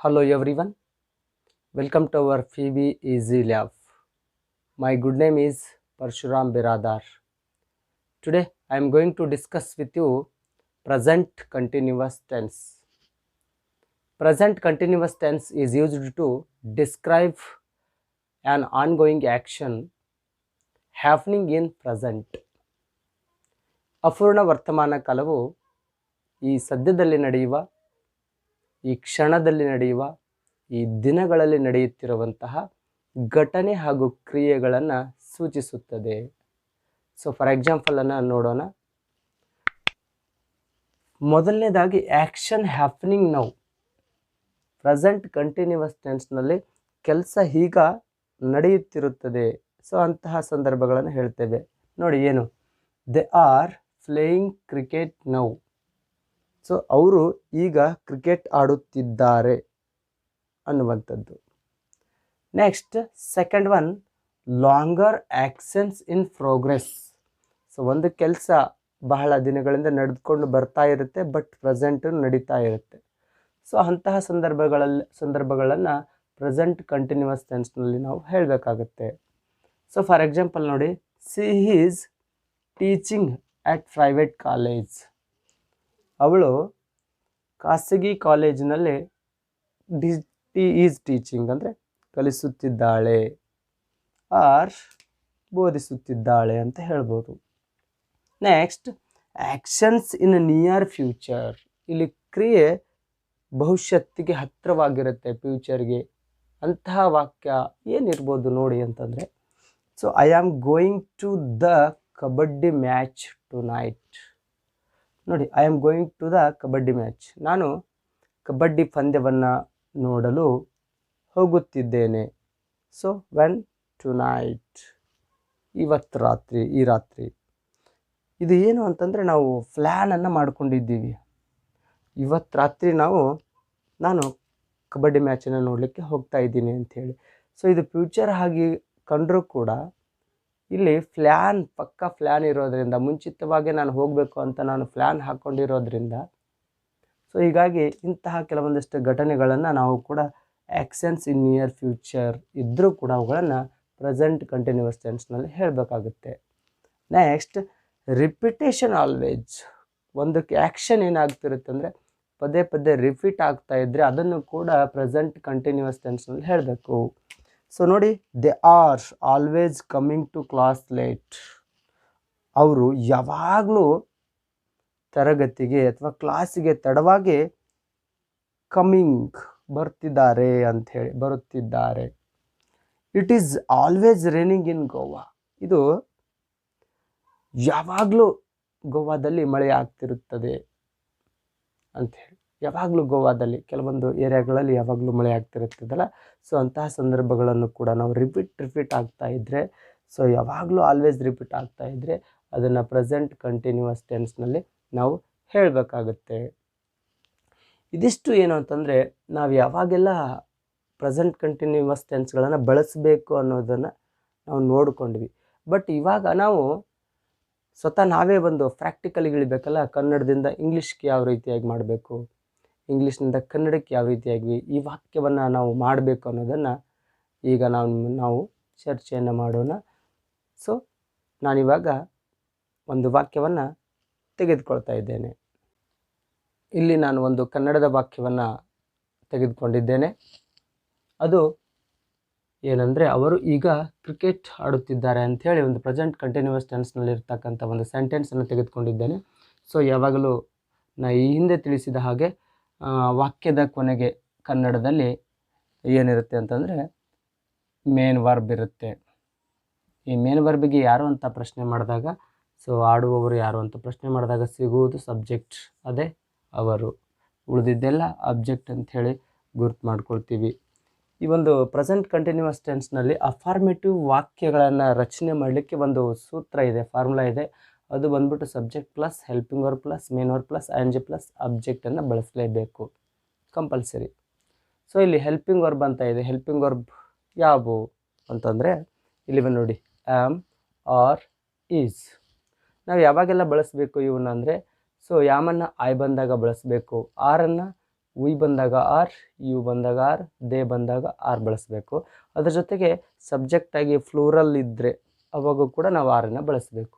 Hello everyone, welcome to our Phoebe Easy Lab. My good name is Parshuram Biradar. Today I am going to discuss with you present continuous tense. Present continuous tense is used to describe an ongoing action happening in present. ಅಪೂರ್ಣ ವರ್ತಮಾನ ಕಾಲವು ಈ ಸದ್ಯದಲ್ಲಿ ನಡೆಯುವ, ಈ ಕ್ಷಣದಲ್ಲಿ ನಡೆಯುವ, ಈ ದಿನಗಳಲ್ಲಿ ನಡೆಯುತ್ತಿರುವಂತಹ ಘಟನೆ ಹಾಗೂ ಕ್ರಿಯೆಗಳನ್ನು ಸೂಚಿಸುತ್ತದೆ. ಸೊ ಫಾರ್ ಎಕ್ಸಾಂಪಲ್ ಅನ್ನು ನೋಡೋಣ. ಮೊದಲನೇದಾಗಿ action happening now. Present continuous ಟೆನ್ಸ್ನಲ್ಲಿ ಕೆಲಸ ಈಗ ನಡೆಯುತ್ತಿರುತ್ತದೆ. ಸೊ ಅಂತಹ ಸಂದರ್ಭಗಳನ್ನು ಹೇಳ್ತೇವೆ. ನೋಡಿ ಏನು, they are playing cricket now. So ಅವರು ಈಗ ಕ್ರಿಕೆಟ್ ಆಡುತ್ತಿದ್ದಾರೆ ಅನ್ನುವಂಥದ್ದು. Next second one, longer actions in progress. So ಒಂದು ಕೆಲಸ ಬಹಳ ದಿನಗಳಿಂದ ನಡೆದುಕೊಂಡು ಬರ್ತಾ ಇರುತ್ತೆ, ಬಟ್ ಪ್ರೆಸೆಂಟ್ ನಡೀತಾ ಇರುತ್ತೆ. ಸೊ ಅಂತಹ ಸಂದರ್ಭಗಳನ್ನು ಪ್ರೆಸೆಂಟ್ ಕಂಟಿನ್ಯೂಸ್ ಟೆನ್ಸ್ನಲ್ಲಿ ನಾವು ಹೇಳಬೇಕಾಗುತ್ತೆ. ಸೊ ಫಾರ್ ಎಕ್ಸಾಂಪಲ್ ನೋಡಿ, she is teaching at private college. ಅವಳು ಖಾಸಗಿ ಕಾಲೇಜಿನಲ್ಲಿ ಈಸ್ ಟೀಚಿಂಗ್ ಅಂದರೆ ಕಲಿಸುತ್ತಿದ್ದಾಳೆ, ಆರ್ ಬೋಧಿಸುತ್ತಿದ್ದಾಳೆ ಅಂತ ಹೇಳ್ಬೋದು. ನೆಕ್ಸ್ಟ್ ಆ್ಯಕ್ಷನ್ಸ್ ಇನ್ ನಿಯರ್ ಫ್ಯೂಚರ್. ಇಲ್ಲಿ ಕ್ರಿಯೆ ಭವಿಷ್ಯತ್ತಿಗೆ ಹತ್ತಿರವಾಗಿರುತ್ತೆ, ಫ್ಯೂಚರ್ಗೆ. ಅಂತಹ ವಾಕ್ಯ ಏನಿರ್ಬೋದು ನೋಡಿ ಅಂತಂದರೆ, so I am going to the kabaddi match tonight. ನೋಡಿ, I am going to the kabaddi match. ನಾನು ಕಬಡ್ಡಿ ಪಂದ್ಯವನ್ನು ನೋಡಲು ಹೋಗುತ್ತಿದ್ದೇನೆ. ಸೊ ವೆನ್ ಟು ನೈಟ್, ಇವತ್ತು ರಾತ್ರಿ, ಈ ರಾತ್ರಿ. ಇದು ಏನು ಅಂತಂದರೆ, ನಾವು ಪ್ಲ್ಯಾನನ್ನು ಮಾಡ್ಕೊಂಡಿದ್ದೀವಿ. ಇವತ್ತು ರಾತ್ರಿ ನಾನು ಕಬಡ್ಡಿ ಮ್ಯಾಚನ್ನು ನೋಡಲಿಕ್ಕೆ ಹೋಗ್ತಾ ಇದ್ದೀನಿ ಅಂಥೇಳಿ. ಸೊ ಇದು ಫ್ಯೂಚರ್ ಆಗಿ ಕಂಡರೂ ಕೂಡ ಇಲ್ಲಿ ಪಕ್ಕಾ ಪ್ಲ್ಯಾನ್ ಇರೋದರಿಂದ, ಮುಂಚಿತವಾಗಿ ನಾನು ಹೋಗಬೇಕು ಅಂತ ನಾನು ಪ್ಲ್ಯಾನ್ ಹಾಕ್ಕೊಂಡಿರೋದ್ರಿಂದ, ಸೊ ಹೀಗಾಗಿ ಇಂತಹ ಕೆಲವೊಂದಿಷ್ಟು ಘಟನೆಗಳನ್ನು ನಾವು ಕೂಡ ಆ್ಯಕ್ಷನ್ಸ್ ಇನ್ ನಿಯರ್ ಫ್ಯೂಚರ್ ಇದ್ದರೂ ಕೂಡ ಅವುಗಳನ್ನು ಪ್ರೆಸೆಂಟ್ ಕಂಟಿನ್ಯೂಸ್ ಟೆನ್ಸ್ನಲ್ಲಿ ಹೇಳಬೇಕಾಗುತ್ತೆ. Next repetition always. ಒಂದಕ್ಕೆ ಆ್ಯಕ್ಷನ್ ಏನಾಗ್ತಿರುತ್ತೆ ಅಂದರೆ ಪದೇ ಪದೇ ರಿಪೀಟ್ ಆಗ್ತಾ ಇದ್ದರೆ ಅದನ್ನು ಕೂಡ ಪ್ರೆಸೆಂಟ್ ಕಂಟಿನ್ಯೂಸ್ ಟೆನ್ಸ್ನಲ್ಲಿ ಹೇಳಬೇಕು. ಸೊ ನೋಡಿ, they are always coming to class late. ಅವರು ಯಾವಾಗಲೂ ತರಗತಿಗೆ ಅಥವಾ ಕ್ಲಾಸಿಗೆ ತಡವಾಗಿ ಬರುತ್ತಿದ್ದಾರೆ. It is always raining in Goa. ಇದು ಯಾವಾಗಲೂ ಗೋವಾದಲ್ಲಿ ಮಳೆ ಆಗ್ತಿರುತ್ತದೆ ಅಂಥೇಳಿ. ಯಾವಾಗಲೂ ಗೋವಾದಲ್ಲಿ ಕೆಲವೊಂದು ಏರಿಯಾಗಳಲ್ಲಿ ಯಾವಾಗಲೂ ಮಳೆ ಆಗ್ತಿರುತ್ತದಲ್ಲ, ಸೊ ಅಂತಹ ಸಂದರ್ಭಗಳನ್ನು ಕೂಡ ನಾವು ರಿಪೀಟ್ ಆಗ್ತಾ ಇದ್ದರೆ, ಸೊ ಯಾವಾಗಲೂ ಆಲ್ವೇಸ್ ರಿಪೀಟ್ ಆಗ್ತಾ ಇದ್ದರೆ ಅದನ್ನು ಪ್ರೆಸೆಂಟ್ ಕಂಟಿನ್ಯೂಸ್ ಟೆನ್ಸ್ನಲ್ಲಿ ನಾವು ಹೇಳಬೇಕಾಗುತ್ತೆ. ಇದಿಷ್ಟು ಏನು ಅಂತಂದರೆ, ನಾವು ಯಾವಾಗೆಲ್ಲ ಪ್ರೆಸೆಂಟ್ ಕಂಟಿನ್ಯೂಸ್ ಟೆನ್ಸ್ಗಳನ್ನು ಬಳಸಬೇಕು ಅನ್ನೋದನ್ನು ನಾವು ನೋಡಿಕೊಂಡ್ವಿ. ಬಟ್ ಇವಾಗ ನಾವು ಸ್ವತಃ ನಾವೇ ಒಂದು ಪ್ರಾಕ್ಟಿಕಲಿಗೆ ಇಳಿಬೇಕಲ್ಲ. ಕನ್ನಡದಿಂದ ಇಂಗ್ಲೀಷ್ಗೆ ಯಾವ ರೀತಿಯಾಗಿ ಮಾಡಬೇಕು, ಇಂಗ್ಲೀಷ್ನಿಂದ ಕನ್ನಡಕ್ಕೆ ಯಾವ ರೀತಿಯಾಗಿ ಈ ವಾಕ್ಯವನ್ನು ನಾವು ಮಾಡಬೇಕು ಅನ್ನೋದನ್ನು ಈಗ ನಾವು ಚರ್ಚೆಯನ್ನು ಮಾಡೋಣ. ಸೊ ನಾನಿವಾಗ ಒಂದು ವಾಕ್ಯವನ್ನು ತೆಗೆದುಕೊಳ್ತಾ ಇದ್ದೇನೆ. ಇಲ್ಲಿ ನಾನು ಒಂದು ಕನ್ನಡದ ವಾಕ್ಯವನ್ನು ತೆಗೆದುಕೊಂಡಿದ್ದೇನೆ. ಅದು ಏನಂದರೆ, ಅವರು ಈಗ ಕ್ರಿಕೆಟ್ ಆಡುತ್ತಿದ್ದಾರೆ ಅಂಥೇಳಿ ಒಂದು ಪ್ರೆಸೆಂಟ್ ಕಂಟಿನ್ಯೂಸ್ ಟೆನ್ಸ್ನಲ್ಲಿರ್ತಕ್ಕಂಥ ಒಂದು ಸೆಂಟೆನ್ಸನ್ನು ತೆಗೆದುಕೊಂಡಿದ್ದೇನೆ. ಸೊ ಯಾವಾಗಲೂ ಈ ಹಿಂದೆ ತಿಳಿಸಿದ ಹಾಗೆ ವಾಕ್ಯದ ಕೊನೆಗೆ ಕನ್ನಡದಲ್ಲಿ ಏನಿರುತ್ತೆ ಅಂತಂದರೆ ಮೇನ್ ವರ್ಬ್ ಇರುತ್ತೆ. ಈ ಮೇನ್ ವರ್ಬಿಗೆ ಯಾರು ಅಂತ ಪ್ರಶ್ನೆ ಮಾಡಿದಾಗ, ಸೊ ಆಡುವವರು ಯಾರು ಅಂತ ಪ್ರಶ್ನೆ ಮಾಡಿದಾಗ ಸಿಗುವುದು ಸಬ್ಜೆಕ್ಟ್, ಅದೇ ಅವರು. ಉಳಿದಿದ್ದೆಲ್ಲ ಅಬ್ಜೆಕ್ಟ್ ಅಂಥೇಳಿ ಗುರ್ತು ಮಾಡ್ಕೊಳ್ತೀವಿ. ಈ ಒಂದು ಪ್ರೆಸೆಂಟ್ ಕಂಟಿನ್ಯೂಸ್ ಟೆನ್ಸ್ನಲ್ಲಿ ಅಫಾರ್ಮೇಟಿವ್ ವಾಕ್ಯಗಳನ್ನು ರಚನೆ ಮಾಡಲಿಕ್ಕೆ ಒಂದು ಸೂತ್ರ ಇದೆ, ಫಾರ್ಮುಲಾ ಇದೆ. ಅದು ಬಂದ್ಬಿಟ್ಟು subject plus helping verb plus main verb plus ING plus ಅಬ್ಜೆಕ್ಟನ್ನು ಬಳಸಲೇಬೇಕು, ಕಂಪಲ್ಸರಿ. ಸೊ ಇಲ್ಲಿ ಹೆಲ್ಪಿಂಗ್ ವರ್ಬ್ ಅಂತ ಇದೆ. ಹೆಲ್ಪಿಂಗ್ ವರ್ಬ್ ಯಾವುವು ಅಂತಂದರೆ ಇಲ್ಲಿ ನೋಡಿ, ಆಮ್, ಆರ್, ಈಸ್. ನಾವು ಯಾವಾಗೆಲ್ಲ ಬಳಸಬೇಕು ಇವನ್ನ ಅಂದರೆ, ಸೊ ಯಾಮನ್ನು ಐ ಬಂದಾಗ ಬಳಸಬೇಕು, ಆರನ್ನು ವಿ ಬಂದಾಗ ಆರ್, ಯು ಬಂದಾಗ ಆರ್, ದೇ ಬಂದಾಗ ಆರ್ ಬಳಸಬೇಕು. ಅದ್ರ ಜೊತೆಗೆ ಸಬ್ಜೆಕ್ಟಾಗಿ ಫ್ಲೂರಲ್ ಇದ್ದರೆ ಅವಾಗೂ ಕೂಡ ನಾವು ಆರನ್ನು ಬಳಸಬೇಕು.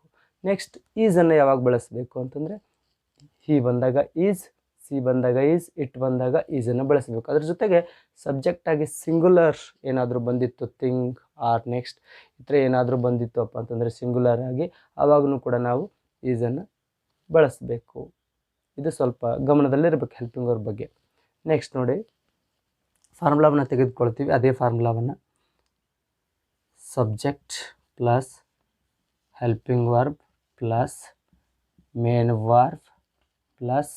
ನೆಕ್ಸ್ಟ್ ಈಸನ್ನು ಯಾವಾಗ ಬಳಸಬೇಕು ಅಂತಂದರೆ ಹಿ ಬಂದಾಗ ಈಸ್, ಸಿ ಬಂದಾಗ ಈಸ್, ಇಟ್ ಬಂದಾಗ ಈಸನ್ನು ಬಳಸಬೇಕು. ಅದ್ರ ಜೊತೆಗೆ ಸಬ್ಜೆಕ್ಟಾಗಿ ಸಿಂಗುಲರ್ ಏನಾದರೂ ಬಂದಿತ್ತು, ಥಿಂಗ್ ಆರ್ ನೆಕ್ಸ್ಟ್ ಈ ಥರ ಏನಾದರೂ ಬಂದಿತ್ತು ಅಪ್ಪ ಅಂತಂದರೆ ಸಿಂಗುಲರ್ ಆಗಿ, ಆವಾಗೂ ಕೂಡ ನಾವು ಈಸನ್ನು ಬಳಸಬೇಕು. ಇದು ಸ್ವಲ್ಪ ಗಮನದಲ್ಲಿರಬೇಕು ಹೆಲ್ಪಿಂಗ್ ವರ್ಬ್ ಬಗ್ಗೆ. ನೆಕ್ಸ್ಟ್ ನೋಡಿ, ಫಾರ್ಮುಲಾವನ್ನು ತೆಗೆದುಕೊಳ್ತೀವಿ. ಅದೇ ಫಾರ್ಮುಲಾವನ್ನು subject plus helping verb plus main verb plus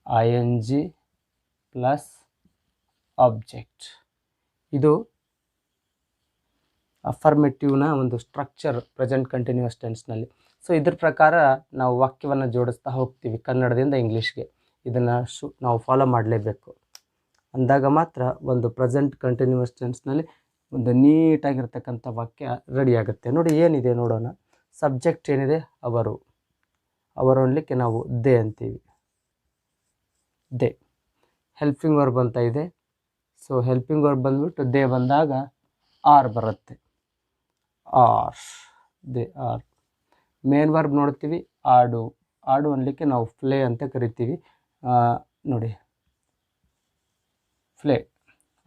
ING plus object. ಇದು ಅಫರ್ಮೇಟಿವ್ನ ಒಂದು ಸ್ಟ್ರಕ್ಚರ್ ಪ್ರೆಸೆಂಟ್ ಕಂಟಿನ್ಯೂಸ್ ಟೆನ್ಸ್ನಲ್ಲಿ. ಸೊ ಇದ್ರ ಪ್ರಕಾರ ನಾವು ವಾಕ್ಯವನ್ನು ಜೋಡಿಸ್ತಾ ಹೋಗ್ತೀವಿ ಕನ್ನಡದಿಂದ ಇಂಗ್ಲೀಷ್ಗೆ. ಇದನ್ನು ನಾವು ಫಾಲೋ ಮಾಡಲೇಬೇಕು. ಅಂದಾಗ ಮಾತ್ರ ಒಂದು ಪ್ರೆಸೆಂಟ್ ಕಂಟಿನ್ಯೂಸ್ ಟೆನ್ಸ್ನಲ್ಲಿ ಒಂದು ನೀಟಾಗಿರ್ತಕ್ಕಂಥ ವಾಕ್ಯ ರೆಡಿ ಆಗುತ್ತೆ. ನೋಡಿ ಏನಿದೆ ನೋಡೋಣ. ಸಬ್ಜೆಕ್ಟ್ ಏನಿದೆ ಅವರು, ಅವರು ಅನ್ಲಿಕ್ಕೆ ನಾವು ದೇ ಅಂತೀವಿ, ದೇ. ಹೆಲ್ಪಿಂಗ್ ವರ್ಬ್ ಅಂತ ಇದೆ. ಸೊ ಹೆಲ್ಪಿಂಗ್ ವರ್ಬ್ ಬಂದ್ಬಿಟ್ಟು ದೇ ಬಂದಾಗ ಆರ್ ಬರುತ್ತೆ, are, they are. Main verb ನೋಡ್ತೀವಿ ಆಡು, ಆಡು ಅನ್ಲಿಕ್ಕೆ ನಾವು ಫ್ಲೇ ಅಂತ ಕರಿತೀವಿ. ನೋಡಿ ಫ್ಲೇ,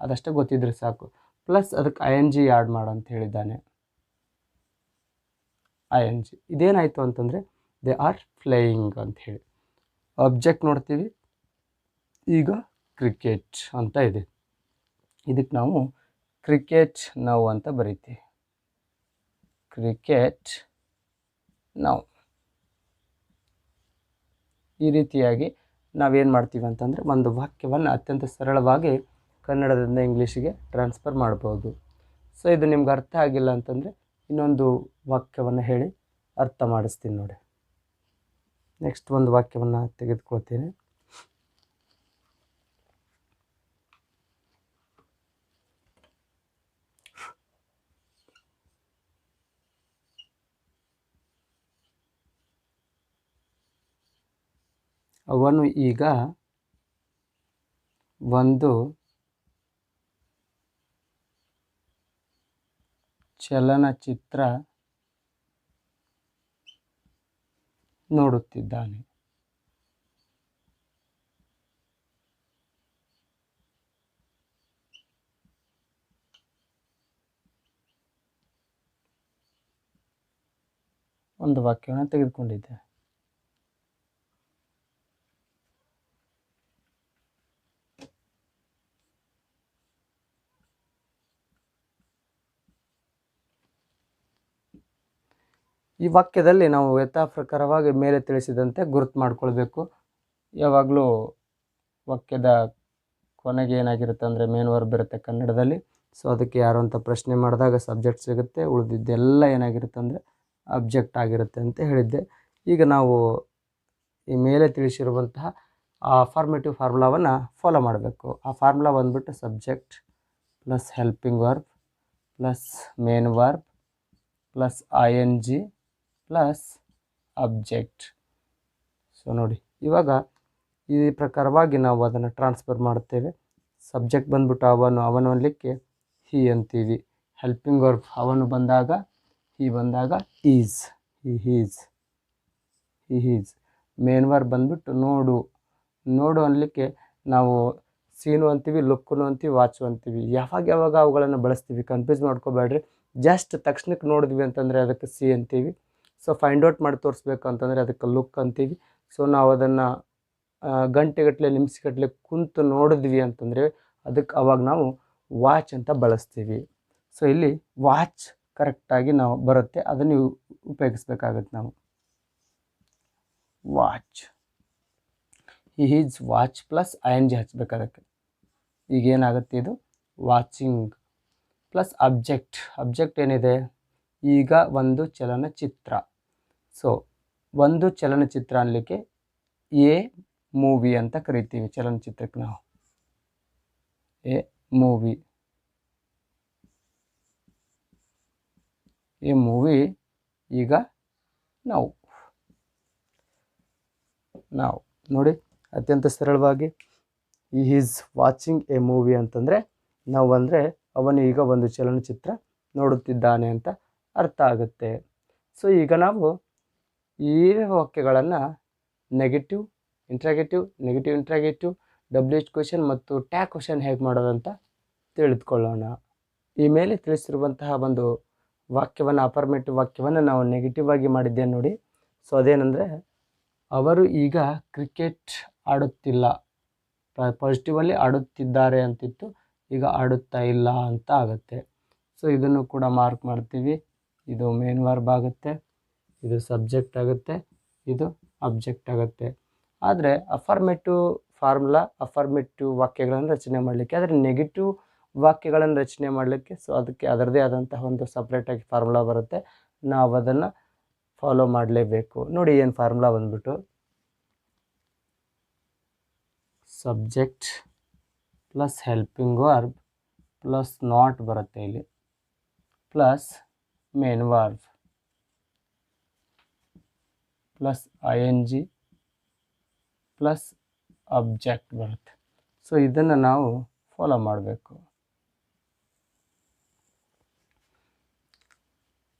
ಅದಷ್ಟೇ ಗೊತ್ತಿದ್ರೆ ಸಾಕು. ಪ್ಲಸ್ ಅದಕ್ಕೆ ING ಆ್ಯಡ್ ಮಾಡು ಅಂತ ಹೇಳಿದ್ದಾನೆ, ING. ಇದೇನಾಯಿತು ಅಂತಂದರೆ ದೇ ಆರ್ ಫ್ಲೇಯಿಂಗ್ ಅಂತ ಹೇಳಿ. ಆಬ್ಜೆಕ್ಟ್ ನೋಡ್ತೀವಿ, ಈಗ ಕ್ರಿಕೆಟ್ ಅಂತ ಇದೆ, ಇದಕ್ಕೆ ನಾವು ಕ್ರಿಕೆಟ್ ನಾವು ಅಂತ ಬರಿತೀವಿ, ಕ್ರಿಕೆಟ್ ನಾವು. ಈ ರೀತಿಯಾಗಿ ನಾವೇನು ಮಾಡ್ತೀವಿ ಅಂತಂದರೆ ಒಂದು ವಾಕ್ಯವನ್ನು ಅತ್ಯಂತ ಸರಳವಾಗಿ ಕನ್ನಡದಿಂದ ಇಂಗ್ಲೀಷಿಗೆ ಟ್ರಾನ್ಸ್ಫರ್ ಮಾಡ್ಬೋದು. ಸೊ ಇದು ನಿಮ್ಗೆ ಅರ್ಥ ಆಗಿಲ್ಲ ಅಂತಂದರೆ ಇನ್ನೊಂದು ವಾಕ್ಯವನ್ನು ಹೇಳಿ ಅರ್ಥ ಮಾಡಿಸ್ತೀನಿ ನೋಡಿ. ನೆಕ್ಸ್ಟ್ ಒಂದು ವಾಕ್ಯವನ್ನು ತೆಗೆದುಕೊಳ್ತೀನಿ. ಅವನು ಈಗ ಒಂದು ಚಲನಚಿತ್ರ ನೋಡುತ್ತಿದ್ದಾನೆ. ಒಂದು ವಾಕ್ಯವನ್ನು ತೆಗೆದುಕೊಂಡಿದ್ದೆ. ಈ ವಾಕ್ಯದಲ್ಲಿ ನಾವು ಯಥಾಪ್ರಕಾರವಾಗಿ ಮೇಲೆ ತಿಳಿಸಿದಂತೆ ಗುರುತು ಮಾಡಿಕೊಳ್ಬೇಕು. ಯಾವಾಗಲೂ ವಾಕ್ಯದ ಕೊನೆಗೆ ಏನಾಗಿರುತ್ತೆ ಅಂದರೆ ಮೇನ್ ವರ್ಬ್ ಇರುತ್ತೆ ಕನ್ನಡದಲ್ಲಿ. ಸೊ ಅದಕ್ಕೆ ಯಾರು ಅಂತ ಪ್ರಶ್ನೆ ಮಾಡಿದಾಗ ಸಬ್ಜೆಕ್ಟ್ ಸಿಗುತ್ತೆ, ಉಳಿದಿದ್ದೆಲ್ಲ ಏನಾಗಿರುತ್ತೆ ಅಂದರೆ ಅಬ್ಜೆಕ್ಟ್ ಆಗಿರುತ್ತೆ ಅಂತ ಹೇಳಿದ್ದೆ. ಈಗ ನಾವು ಈ ಮೇಲೆ ತಿಳಿಸಿರುವಂತಹ ಆ ಫಾರ್ಮೇಟಿವ್ ಫಾರ್ಮುಲಾವನ್ನು ಫಾಲೋ ಮಾಡಬೇಕು. ಆ ಫಾರ್ಮುಲಾ ಬಂದ್ಬಿಟ್ಟು subject plus helping verb plus main verb plus ING plus object. So ನೋಡಿ, ಇವಾಗ ಈ ಪ್ರಕಾರವಾಗಿ ನಾವು ಅದನ್ನು ಟ್ರಾನ್ಸ್ಫರ್ ಮಾಡುತ್ತೇವೆ. ಸಬ್ಜೆಕ್ಟ್ ಬಂದ್ಬಿಟ್ಟು ಅವನು, ಅವನು ಅನ್ಲಿಕ್ಕೆ ಹಿ ಅಂತೀವಿ. ಹೆಲ್ಪಿಂಗ್ ವರ್ಬ್ ಅವನು ಬಂದಾಗ, ಹಿ ಬಂದಾಗ is, he's, he's. Main verb ಬಂದ್ಬಿಟ್ಟು ನೋಡು, ನೋಡು ಅನ್ಲಿಕ್ಕೆ ನಾವು ಸೀನು ಅಂತೀವಿ, ಲುಕ್ಕುನು ಅಂತೀವಿ, ವಾಚು ಅಂತೀವಿ. ಯಾವಾಗ ಅವುಗಳನ್ನು ಬಳಸ್ತೀವಿ, ಕನ್ಫ್ಯೂಸ್ ಮಾಡ್ಕೋಬೇಡ್ರಿ. ಜಸ್ಟ್ ತಕ್ಷಣಕ್ಕೆ ನೋಡಿದ್ವಿ ಅಂತಂದರೆ ಅದಕ್ಕೆ ಸಿ ಅಂತೀವಿ. ಸೊ ಫೈಂಡ್ ಔಟ್ ಮಾಡಿ ತೋರಿಸ್ಬೇಕು ಅಂತಂದರೆ ಅದಕ್ಕೆ ಲುಕ್ ಅಂತೀವಿ. ಸೊ ನಾವು ಅದನ್ನು ಗಂಟೆಗಟ್ಟಲೆ ನಿಮಿಷಗಟ್ಟಲೆ ಕುಂತು ನೋಡಿದ್ವಿ ಅಂತಂದರೆ ಅದಕ್ಕೆ ಅವಾಗ ನಾವು ವಾಚ್ ಅಂತ ಬಳಸ್ತೀವಿ. ಸೊ ಇಲ್ಲಿ ವಾಚ್ ಕರೆಕ್ಟಾಗಿ ನಾವು ಬರುತ್ತೆ, ಅದನ್ನು ಉಪಯೋಗಿಸ್ಬೇಕಾಗತ್ತೆ ನಾವು. Watch, he's watch plus ING ಹಚ್ಬೇಕು ಅದಕ್ಕೆ. ಈಗೇನಾಗುತ್ತೆ, ಇದು ವಾಚಿಂಗ್ ಪ್ಲಸ್ ಅಬ್ಜೆಕ್ಟ್. ಅಬ್ಜೆಕ್ಟ್ ಏನಿದೆ, ಈಗ ಒಂದು ಚಲನಚಿತ್ರ. ಸೊ ಒಂದು ಚಲನಚಿತ್ರ ಅನ್ಲಿಕ್ಕೆ ಎ ಮೂವಿ ಅಂತ ಕರಿತೀವಿ ಚಲನಚಿತ್ರಕ್ಕೆ ನಾವು, ಎ ಮೂವಿ. ಎ ಮೂವಿ, ಈಗ ನಾವು ನೋಡಿ ಅತ್ಯಂತ ಸರಳವಾಗಿ ಈ ಈಸ್ ವಾಚಿಂಗ್ ಎ ಮೂವಿ ಅಂತಂದರೆ ನಾವು ಅಂದರೆ ಅವನು ಈಗ ಒಂದು ಚಲನಚಿತ್ರ ನೋಡುತ್ತಿದ್ದಾನೆ ಅಂತ ಅರ್ಥ ಆಗುತ್ತೆ. ಸೊ ಈಗ ನಾವು ಈ ವಾಕ್ಯಗಳನ್ನು ನೆಗೆಟಿವ್ ಇಂಟ್ರಾಗೇಟಿವ್ WH ಕ್ವೆಶನ್ ಮತ್ತು ಟ್ಯಾಗ್ ಕ್ವೆಶನ್ ಹೇಗೆ ಮಾಡೋದಂತ ತಿಳಿದುಕೊಳ್ಳೋಣ. ಈ ಮೇಲೆ ತಿಳಿಸಿರುವಂತಹ ಒಂದು ವಾಕ್ಯವನ್ನು ಅಫರ್ಮೇಟಿವ್ ವಾಕ್ಯವನ್ನು ನಾವು ನೆಗೆಟಿವ್ ಆಗಿ ಮಾಡಿದ್ದೇವೆ ನೋಡಿ. ಸೊ ಅದೇನೆಂದರೆ ಅವರು ಈಗ ಕ್ರಿಕೆಟ್ ಆಡುತ್ತಿಲ್ಲ, ಪಾಸಿಟಿವಲ್ಲಿ ಆಡುತ್ತಿದ್ದಾರೆ ಅಂತಿತ್ತು, ಈಗ ಆಡುತ್ತಾ ಇಲ್ಲ ಅಂತ ಆಗುತ್ತೆ. ಸೊ ಇದನ್ನು ಕೂಡ ಮಾರ್ಕ್ ಮಾಡ್ತೀವಿ. ಇದು ಮೇನ್ ವರ್ಬ್ ಆಗುತ್ತೆ, ಇದು ಸಬ್ಜೆಕ್ಟ್ ಆಗುತ್ತೆ, ಇದು ಅಬ್ಜೆಕ್ಟ್ ಆಗುತ್ತೆ. ಆದರೆ ಅಫರ್ಮೇಟಿವ್ ಫಾರ್ಮುಲಾ ಅಫರ್ಮೇಟಿವ್ ವಾಕ್ಯಗಳನ್ನು ರಚನೆ ಮಾಡಲಿಕ್ಕೆ, ಆದರೆ ನೆಗೆಟಿವ್ ವಾಕ್ಯಗಳನ್ನು ರಚನೆ ಮಾಡಲಿಕ್ಕೆ ಸೊ ಅದಕ್ಕೆ ಅದರದೇ ಆದಂತಹ ಒಂದು ಸಪ್ರೇಟಾಗಿ ಫಾರ್ಮುಲಾ ಬರುತ್ತೆ. ನಾವು ಅದನ್ನು ಫಾಲೋ ಮಾಡಲೇಬೇಕು. ನೋಡಿ ಏನು ಫಾರ್ಮುಲಾ ಬಂದ್ಬಿಟ್ಟು subject plus helping verb plus not ಬರುತ್ತೆ ಇಲ್ಲಿ, plus main verb plus ING plus object ಬರುತ್ತೆ. ಸೊ ಇದನ್ನು ನಾವು ಫಾಲೋ ಮಾಡಬೇಕು.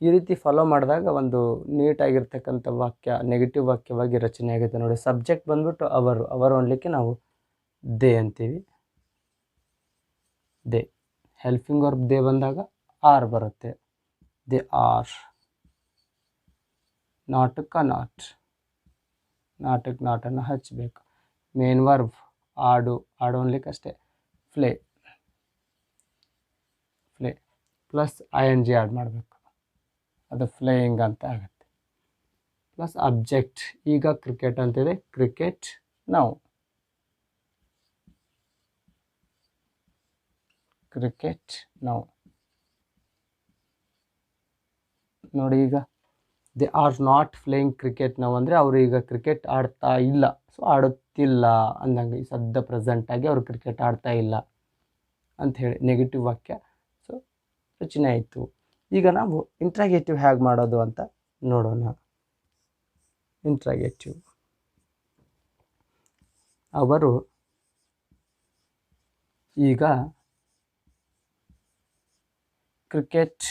ಈ ರೀತಿ ಫಾಲೋ ಮಾಡಿದಾಗ ಒಂದು ನೀಟಾಗಿರ್ತಕ್ಕಂಥ ವಾಕ್ಯ ನೆಗೆಟಿವ್ ವಾಕ್ಯವಾಗಿ ರಚನೆ ಆಗುತ್ತೆ ನೋಡಿ. ಸಬ್ಜೆಕ್ಟ್ ಬಂದ್ಬಿಟ್ಟು ಅವರು ಅನ್ಲಿಕ್ಕೆ ನಾವು ದೇ ಅಂತೀವಿ, ದೇ. ಹೆಲ್ಪಿಂಗ್ ವರ್ಬ್ ದೇ ಬಂದಾಗ ಆರ್ ಬರುತ್ತೆ, ದೇ ಆರ್. ನಾಟಕ ನಾಟನ್ನು ಹಚ್ಚಬೇಕು. ಮೇನ್ ವರ್ಬ್ ಆಡು ಅನ್ಲಿಕ್ಕೆ ಅಷ್ಟೇ, ಪ್ಲೇ ಪ್ಲಸ್ ING ಆ್ಯಡ್ ಮಾಡಬೇಕು, ಅದು ಫ್ಲೇಯಿಂಗ್ ಅಂತ ಆಗುತ್ತೆ. ಪ್ಲಸ್ ಅಬ್ಜೆಕ್ಟ್, ಈಗ ಕ್ರಿಕೆಟ್ ಅಂತಿದೆ, ಕ್ರಿಕೆಟ್ ನಾವು ನೋಡಿ. ಈಗ they are not playing cricket ನಾವು ಅಂದರೆ ಅವರು ಈಗ ಕ್ರಿಕೆಟ್ ಆಡ್ತಾ ಇಲ್ಲ, ಸೊ ಆಡುತ್ತಿಲ್ಲ ಅಂದಂಗೆ, ಈ ಸದ್ಯ ಪ್ರೆಸೆಂಟಾಗಿ ಅವರು ಕ್ರಿಕೆಟ್ ಆಡ್ತಾ ಇಲ್ಲ ಅಂಥೇಳಿ ನೆಗೆಟಿವ್ ವಾಕ್ಯ ಸೊ ರಚನೆ ಆಯಿತು. ಈಗ ನಾವು ಇಂಟ್ರಾಗೇಟಿವ್ ಹೇಗೆ ಮಾಡೋದು ಅಂತ ನೋಡೋಣ. ಇಂಟ್ರಾಗೇಟಿವ್, ಅವರು ಈಗ ಕ್ರಿಕೆಟ್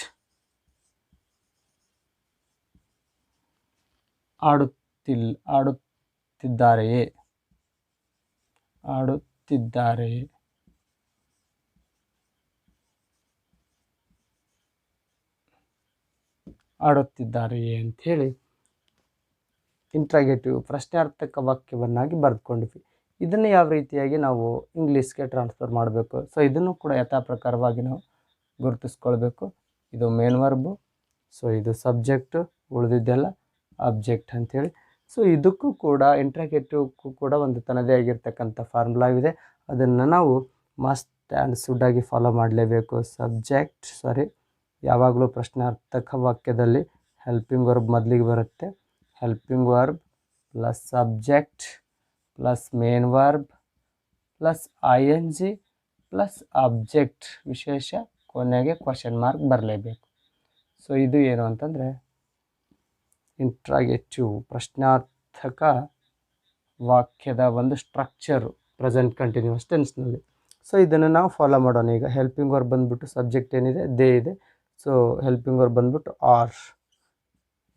ಆಡುತ್ತಿದ್ದಾರೆಯೇ ಅಂಥೇಳಿ ಇಂಟ್ರಾಗೇಟಿವ್ ಪ್ರಶ್ನಾರ್ಥಕ ವಾಕ್ಯವನ್ನಾಗಿ ಬರೆದುಕೊಂಡ್ವಿ. ಇದನ್ನು ಯಾವ ರೀತಿಯಾಗಿ ನಾವು ಇಂಗ್ಲೀಷ್ಗೆ ಟ್ರಾನ್ಸ್ಫರ್ ಮಾಡಬೇಕು, ಸೊ ಇದನ್ನು ಕೂಡ ಯಥಾ ಪ್ರಕಾರವಾಗಿ ನಾವು ಗುರುತಿಸ್ಕೊಳ್ಬೇಕು. ಇದು ಮೇನ್ ವರ್ಬು, ಸೊ ಇದು ಸಬ್ಜೆಕ್ಟು, ಉಳಿದಿದ್ದೆಲ್ಲ ಅಬ್ಜೆಕ್ಟ್ ಅಂಥೇಳಿ. ಸೊ ಇದಕ್ಕೂ ಕೂಡ ಇಂಟ್ರಾಗೇಟಿವ್ಗೂ ಕೂಡ ಒಂದು ತನ್ನದೇ ಆಗಿರ್ತಕ್ಕಂಥ ಫಾರ್ಮುಲಾ ಇದೆ. ಅದನ್ನು ನಾವು ಮಸ್ಟ್ ಆ್ಯಂಡ್ ಶುಡ್ ಆಗಿ ಫಾಲೋ ಮಾಡಲೇಬೇಕು. ಯಾವಾಗಲೂ ಪ್ರಶ್ನಾರ್ಥಕ ವಾಕ್ಯದಲ್ಲಿ ಹೆಲ್ಪಿಂಗ್ ವರ್ಬ್ ಮೊದಲಿಗೆ ಬರುತ್ತೆ. Helping verb plus subject plus main verb plus ING plus object, ವಿಶೇಷ ಕೊನೆಗೆ ಕ್ವಶನ್ ಮಾರ್ಕ್ ಬರಲೇಬೇಕು. ಸೊ ಇದು ಏನು ಅಂತಂದರೆ ಇಂಟ್ರಾಗೇಟಿವ್ ಪ್ರಶ್ನಾರ್ಥಕ ವಾಕ್ಯದ ಒಂದು ಸ್ಟ್ರಕ್ಚರು ಪ್ರೆಸೆಂಟ್ ಕಂಟಿನ್ಯೂಸ್ ಟೆನ್ಸ್ನಲ್ಲಿ. ಸೊ ಇದನ್ನು ನಾವು ಫಾಲೋ ಮಾಡೋಣ. ಈಗ ಹೆಲ್ಪಿಂಗ್ ವರ್ಬ್ ಬಂದ್ಬಿಟ್ಟು ಸಬ್ಜೆಕ್ಟ್ ಏನಿದೆ ದೇ ಇದೆ, ಸೊ ಹೆಲ್ಪಿಂಗ್ ವರ್ಬ್ ಬಂದ್ಬಿಟ್ಟು ಆರ್.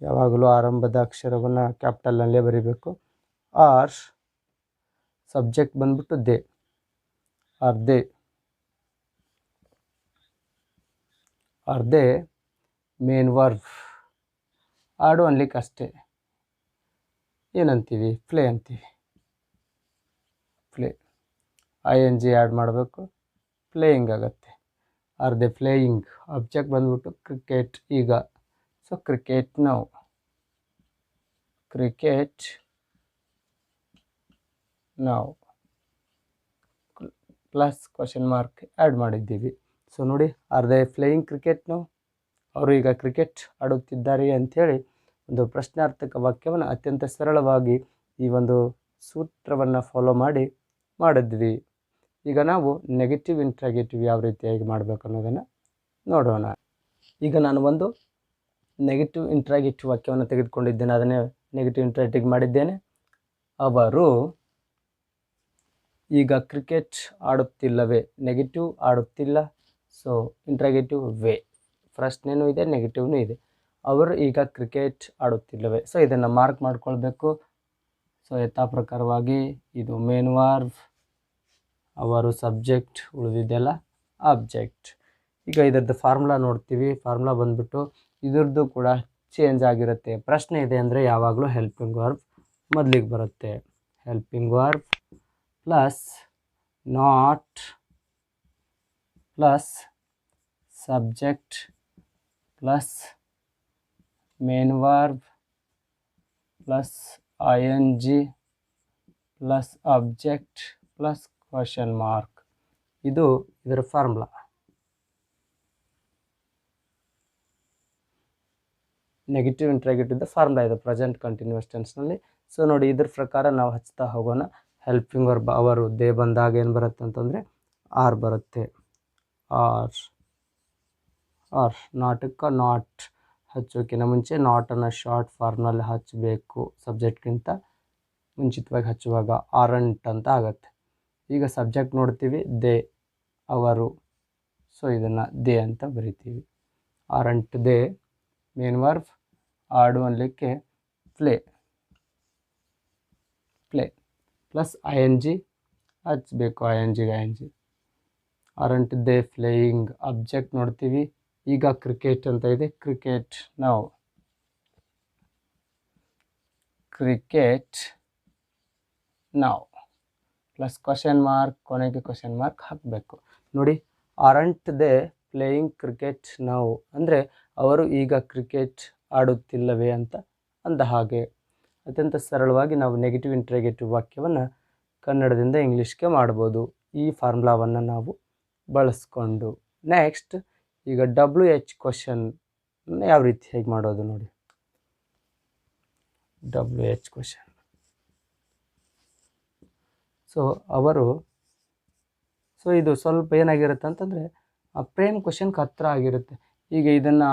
ಯಾವಾಗಲೂ ಆರಂಭದ ಅಕ್ಷರವನ್ನು ಕ್ಯಾಪಿಟಲ್ನಲ್ಲೇ ಬರೀಬೇಕು. ಆರ್. ಸಬ್ಜೆಕ್ಟ್ ಬಂದ್ಬಿಟ್ಟು they, are they. Main verb ಆಡು ಅನ್ಲಿಕ್ಕೆ ಅಷ್ಟೇ, ಏನಂತೀವಿ, ಪ್ಲೇ ಅಂತೀವಿ, ING ಆ್ಯಡ್ ಮಾಡಬೇಕು, ಪ್ಲೇಯಿಂಗ್ ಆಗುತ್ತೆ. Are they playing. ಅಬ್ಜೆಕ್ಟ್ ಬಂದ್ಬಿಟ್ಟು ಕ್ರಿಕೆಟ್ ಈಗ, ಸೊ ಕ್ರಿಕೆಟ್ ನಾವು ಪ್ಲಸ್ ಕ್ವಶನ್ ಮಾರ್ಕ್ ಆ್ಯಡ್ ಮಾಡಿದ್ದೀವಿ. ಸೊ ನೋಡಿ, ಆರ್ ದೇ ಪ್ಲೇಯಿಂಗ್ ಕ್ರಿಕೆಟ್ ನಾವು, ಅವರು ಈಗ ಕ್ರಿಕೆಟ್ ಆಡುತ್ತಿದ್ದಾರೆ ಅಂಥೇಳಿ ಒಂದು ಪ್ರಶ್ನಾರ್ಥಕ ವಾಕ್ಯವನ್ನು ಅತ್ಯಂತ ಸರಳವಾಗಿ ಈ ಒಂದು ಸೂತ್ರವನ್ನು ಫಾಲೋ ಮಾಡಿದ್ವಿ. ಈಗ ನಾವು ನೆಗೆಟಿವ್ ಇಂಟ್ರಾಗೇಟಿವ್ ಯಾವ ರೀತಿಯಾಗಿ ಮಾಡಬೇಕು ಅನ್ನೋದನ್ನು ನೋಡೋಣ. ಈಗ ನಾನು ಒಂದು ನೆಗೆಟಿವ್ ಇಂಟ್ರಾಗೇಟಿವ್ ವಾಕ್ಯವನ್ನು ತೆಗೆದುಕೊಂಡಿದ್ದೇನೆ, ಅದನ್ನೇ ನೆಗೆಟಿವ್ ಇಂಟ್ರಾಗೇಟಿವ್ ಮಾಡಿದ್ದೇನೆ. ಅವರು ಈಗ ಕ್ರಿಕೆಟ್ ಆಡುತ್ತಿಲ್ಲವೇ, ನೆಗೆಟಿವ್ ಆಡುತ್ತಿಲ್ಲ. ಸೊ ಇಂಟ್ರಾಗೇಟಿವ್ ವೇ, ಪ್ರಶ್ನೆನೂ ಇದೆ ನೆಗೆಟಿವ್ನೂ ಇದೆ. ಅವರು ಈಗ ಕ್ರಿಕೆಟ್ ಆಡುತ್ತಿಲ್ಲವೇ. ಸೊ ಇದನ್ನು ಮಾರ್ಕ್ ಮಾಡ್ಕೊಳ್ಬೇಕು. ಸೊ ಯಥಾ ಪ್ರಕಾರವಾಗಿ ಇದು ಮೇನ್ ವರ್ಬ್, ಅವರು ಸಬ್ಜೆಕ್ಟ್, ಉಳಿದಿದ್ದೆಲ್ಲ ಆಬ್ಜೆಕ್ಟ್. ಈಗ ಇದರದ್ದು ಫಾರ್ಮುಲಾ ನೋಡ್ತೀವಿ. ಫಾರ್ಮುಲಾ ಬಂದ್ಬಿಟ್ಟು ಇದ್ರದ್ದು ಕೂಡ ಚೇಂಜ್ ಆಗಿರುತ್ತೆ. ಪ್ರಶ್ನೆ ಇದೆ ಅಂದರೆ ಯಾವಾಗಲೂ ಹೆಲ್ಪಿಂಗ್ ವರ್ಬ್ ಮೊದಲಿಗೆ ಬರುತ್ತೆ. Helping verb plus not plus subject plus main verb plus ING plus object plus question mark. ಇದು ಇದರ ಫಾರ್ಮುಲಾ. ನೆಗೆಟಿವ್ ಇಂಟ್ರಾಗೇಟಿವ್ ಫಾರ್ಮುಲಾ ಇದೆ ಪ್ರೆಸೆಂಟ್ ಕಂಟಿನ್ಯೂಸ್ ಟೆನ್ಸ್ನಲ್ಲಿ. ಸೊ ನೋಡಿ, ಇದ್ರ ಪ್ರಕಾರ ನಾವು ಹಚ್ತಾ ಹೋಗೋಣ. ಹೆಲ್ಪಿಂಗ್ ವರ್ಬ್ ಅವರು, ದೇ ಬಂದಾಗ ಏನು ಬರುತ್ತೆ ಅಂತಂದರೆ ಆರ್ ಬರುತ್ತೆ. ಆರ್ ನಾಟಕ್ಕೆ ನಾಟ್ ಹಚ್ಚೋಕ್ಕಿಂತ ಮುಂಚೆ ನಾಟನ್ನು ಶಾರ್ಟ್ ಫಾರ್ಮ್ನಲ್ಲಿ ಹಚ್ಚಬೇಕು. ಸಬ್ಜೆಕ್ಟ್ಗಿಂತ ಮುಂಚಿತವಾಗಿ ಹಚ್ಚುವಾಗ ಆರಂಟ್ ಅಂತ ಆಗುತ್ತೆ. ಈಗ ಸಬ್ಜೆಕ್ಟ್ ನೋಡ್ತೀವಿ, ದೇ, ಅವರು. ಸೊ ಇದನ್ನು ದೇ ಅಂತ ಬರಿತೀವಿ. Aren't they. ಮೇನ್ ವರ್ಬ್ ಆಡು ಅನ್ಲಿಕ್ಕೆ ಪ್ಲೇ ಪ್ಲಸ್ ING ಹಚ್ಚಬೇಕು. ING. Aren't they playing. Object ನೋಡ್ತೀವಿ, ಈಗ ಕ್ರಿಕೆಟ್ ಅಂತ ಇದೆ, ಕ್ರಿಕೆಟ್ ನಾವು. ಪ್ಲಸ್ ಕ್ವಶನ್ ಮಾರ್ಕ್, ಕೊನೆಗೆ ಕ್ವಶನ್ ಮಾರ್ಕ್ ಹಾಕಬೇಕು. ನೋಡಿ, ಆರಂಟ್ ದೇ ಪ್ಲೇಯಿಂಗ್ ಕ್ರಿಕೆಟ್ ನಾವು ಅಂದರೆ ಅವರು ಈಗ ಕ್ರಿಕೆಟ್ ಆಡುತ್ತಿಲ್ಲವೇ ಅಂತ ಅಂದ ಹಾಗೆ. ಅತ್ಯಂತ ಸರಳವಾಗಿ ನಾವು ನೆಗೆಟಿವ್ ಇಂಟ್ರಾಗೇಟಿವ್ ವಾಕ್ಯವನ್ನು ಕನ್ನಡದಿಂದ ಇಂಗ್ಲೀಷ್ಗೆ ಮಾಡ್ಬೋದು ಈ ಫಾರ್ಮುಲಾವನ್ನು ನಾವು ಬಳಸ್ಕೊಂಡು. ನೆಕ್ಸ್ಟ್ ಈಗ WH ಕ್ವಶನ್ ಯಾವ ರೀತಿ ಹೇಗೆ ಮಾಡೋದು ನೋಡಿ. WH question. ಸೊ ಅವರು, ಸೊ ಇದು ಸ್ವಲ್ಪ ಏನಾಗಿರುತ್ತೆ ಅಂತಂದರೆ ಆ ಪ್ರೇಮ್ ಕ್ವಶನ್ಗೆ ಹತ್ರ ಆಗಿರುತ್ತೆ. ಈಗ ಇದನ್ನು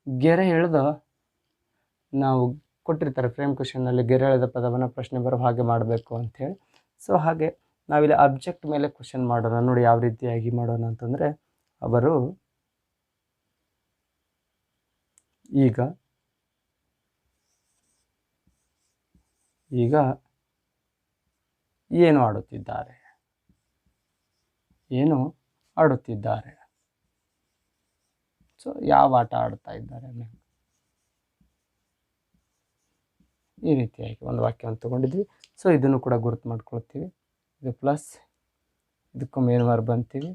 ಗೆರೆ ಎಳೆದು ನಾವು ಕೊಟ್ಟಿರ್ತಾರೆ ಫ್ರೇಮ್ ಕ್ವಶನ್ನಲ್ಲಿ, ಗೆರೆ ಎಳೆದ ಪದವನ್ನು ಪ್ರಶ್ನೆ ಬರೋ ಹಾಗೆ ಮಾಡಬೇಕು ಅಂಥೇಳಿ. ಸೊ ಹಾಗೆ ನಾವಿಲ್ಲಿ ಅಬ್ಜೆಕ್ಟ್ ಮೇಲೆ ಕ್ವಶನ್ ಮಾಡೋಣ. ನೋಡಿ ಯಾವ ರೀತಿಯಾಗಿ ಮಾಡೋಣ ಅಂತಂದರೆ, ಅವರು ಈಗ ಏನು ಆಡುತ್ತಿದ್ದಾರೆ. ಸೊ ಯಾವ ಆಟ ಆಡ್ತಾ ಇದ್ದಾರೆ, ಈ ರೀತಿಯಾಗಿ ಒಂದು ವಾಕ್ಯವನ್ನು ತಗೊಂಡಿದ್ವಿ. ಸೊ ಇದನ್ನು ಕೂಡ ಗುರುತು ಮಾಡ್ಕೊಳ್ತೀವಿ. ಇದು ಪ್ಲಸ್, ಇದಕ್ಕೂ ಮೇನ್ ವರ್ಬ್ ಅಂತೀವಿ.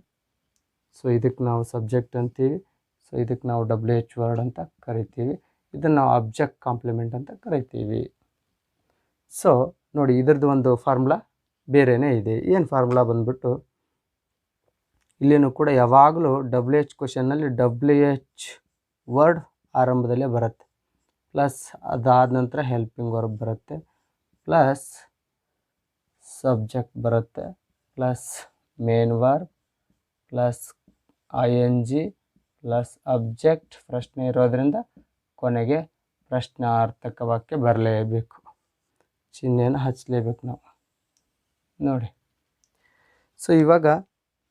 ಸೊ ಇದಕ್ಕೆ ನಾವು ಸಬ್ಜೆಕ್ಟ್ ಅಂತೀವಿ. ಸೊ ಇದಕ್ಕೆ ನಾವು WH ವರ್ಡ್ ಅಂತ ಕರಿತೀವಿ. ಇದನ್ನು ನಾವು ಅಬ್ಜೆಕ್ಟ್ ಕಾಂಪ್ಲಿಮೆಂಟ್ ಅಂತ ಕರಿತೀವಿ. ಸೊ ನೋಡಿ, ಇದರದ್ದು ಒಂದು ಫಾರ್ಮುಲಾ ಬೇರೆಯೇ ಇದೆ. ಏನು ಫಾರ್ಮುಲಾ ಬಂದ್ಬಿಟ್ಟು, ಇಲ್ಲೇನು ಕೂಡ ಯಾವಾಗಲೂ WH ಕ್ವಶನ್ನಲ್ಲಿ WH ವರ್ಡ್ ಆರಂಭದಲ್ಲೇ ಬರುತ್ತೆ. ಪ್ಲಸ್ ಅದಾದ ನಂತರ ಹೆಲ್ಪಿಂಗ್ ವರ್ಬ್ ಬರುತ್ತೆ, ಪ್ಲಸ್ ಸಬ್ಜೆಕ್ಟ್ ಬರುತ್ತೆ, plus main verb, plus ING, plus object. ಪ್ರಶ್ನೆ ಇರೋದರಿಂದ ಕೊನೆಗೆ ಪ್ರಶ್ನಾರ್ಥಕ ವಾಕ್ಯ ಬರಲೇಬೇಕು, ಚಿಹ್ನೆಯನ್ನು ಹಚ್ಚಲೇಬೇಕು ನಾವು ನೋಡಿ. ಸೊ ಇವಾಗ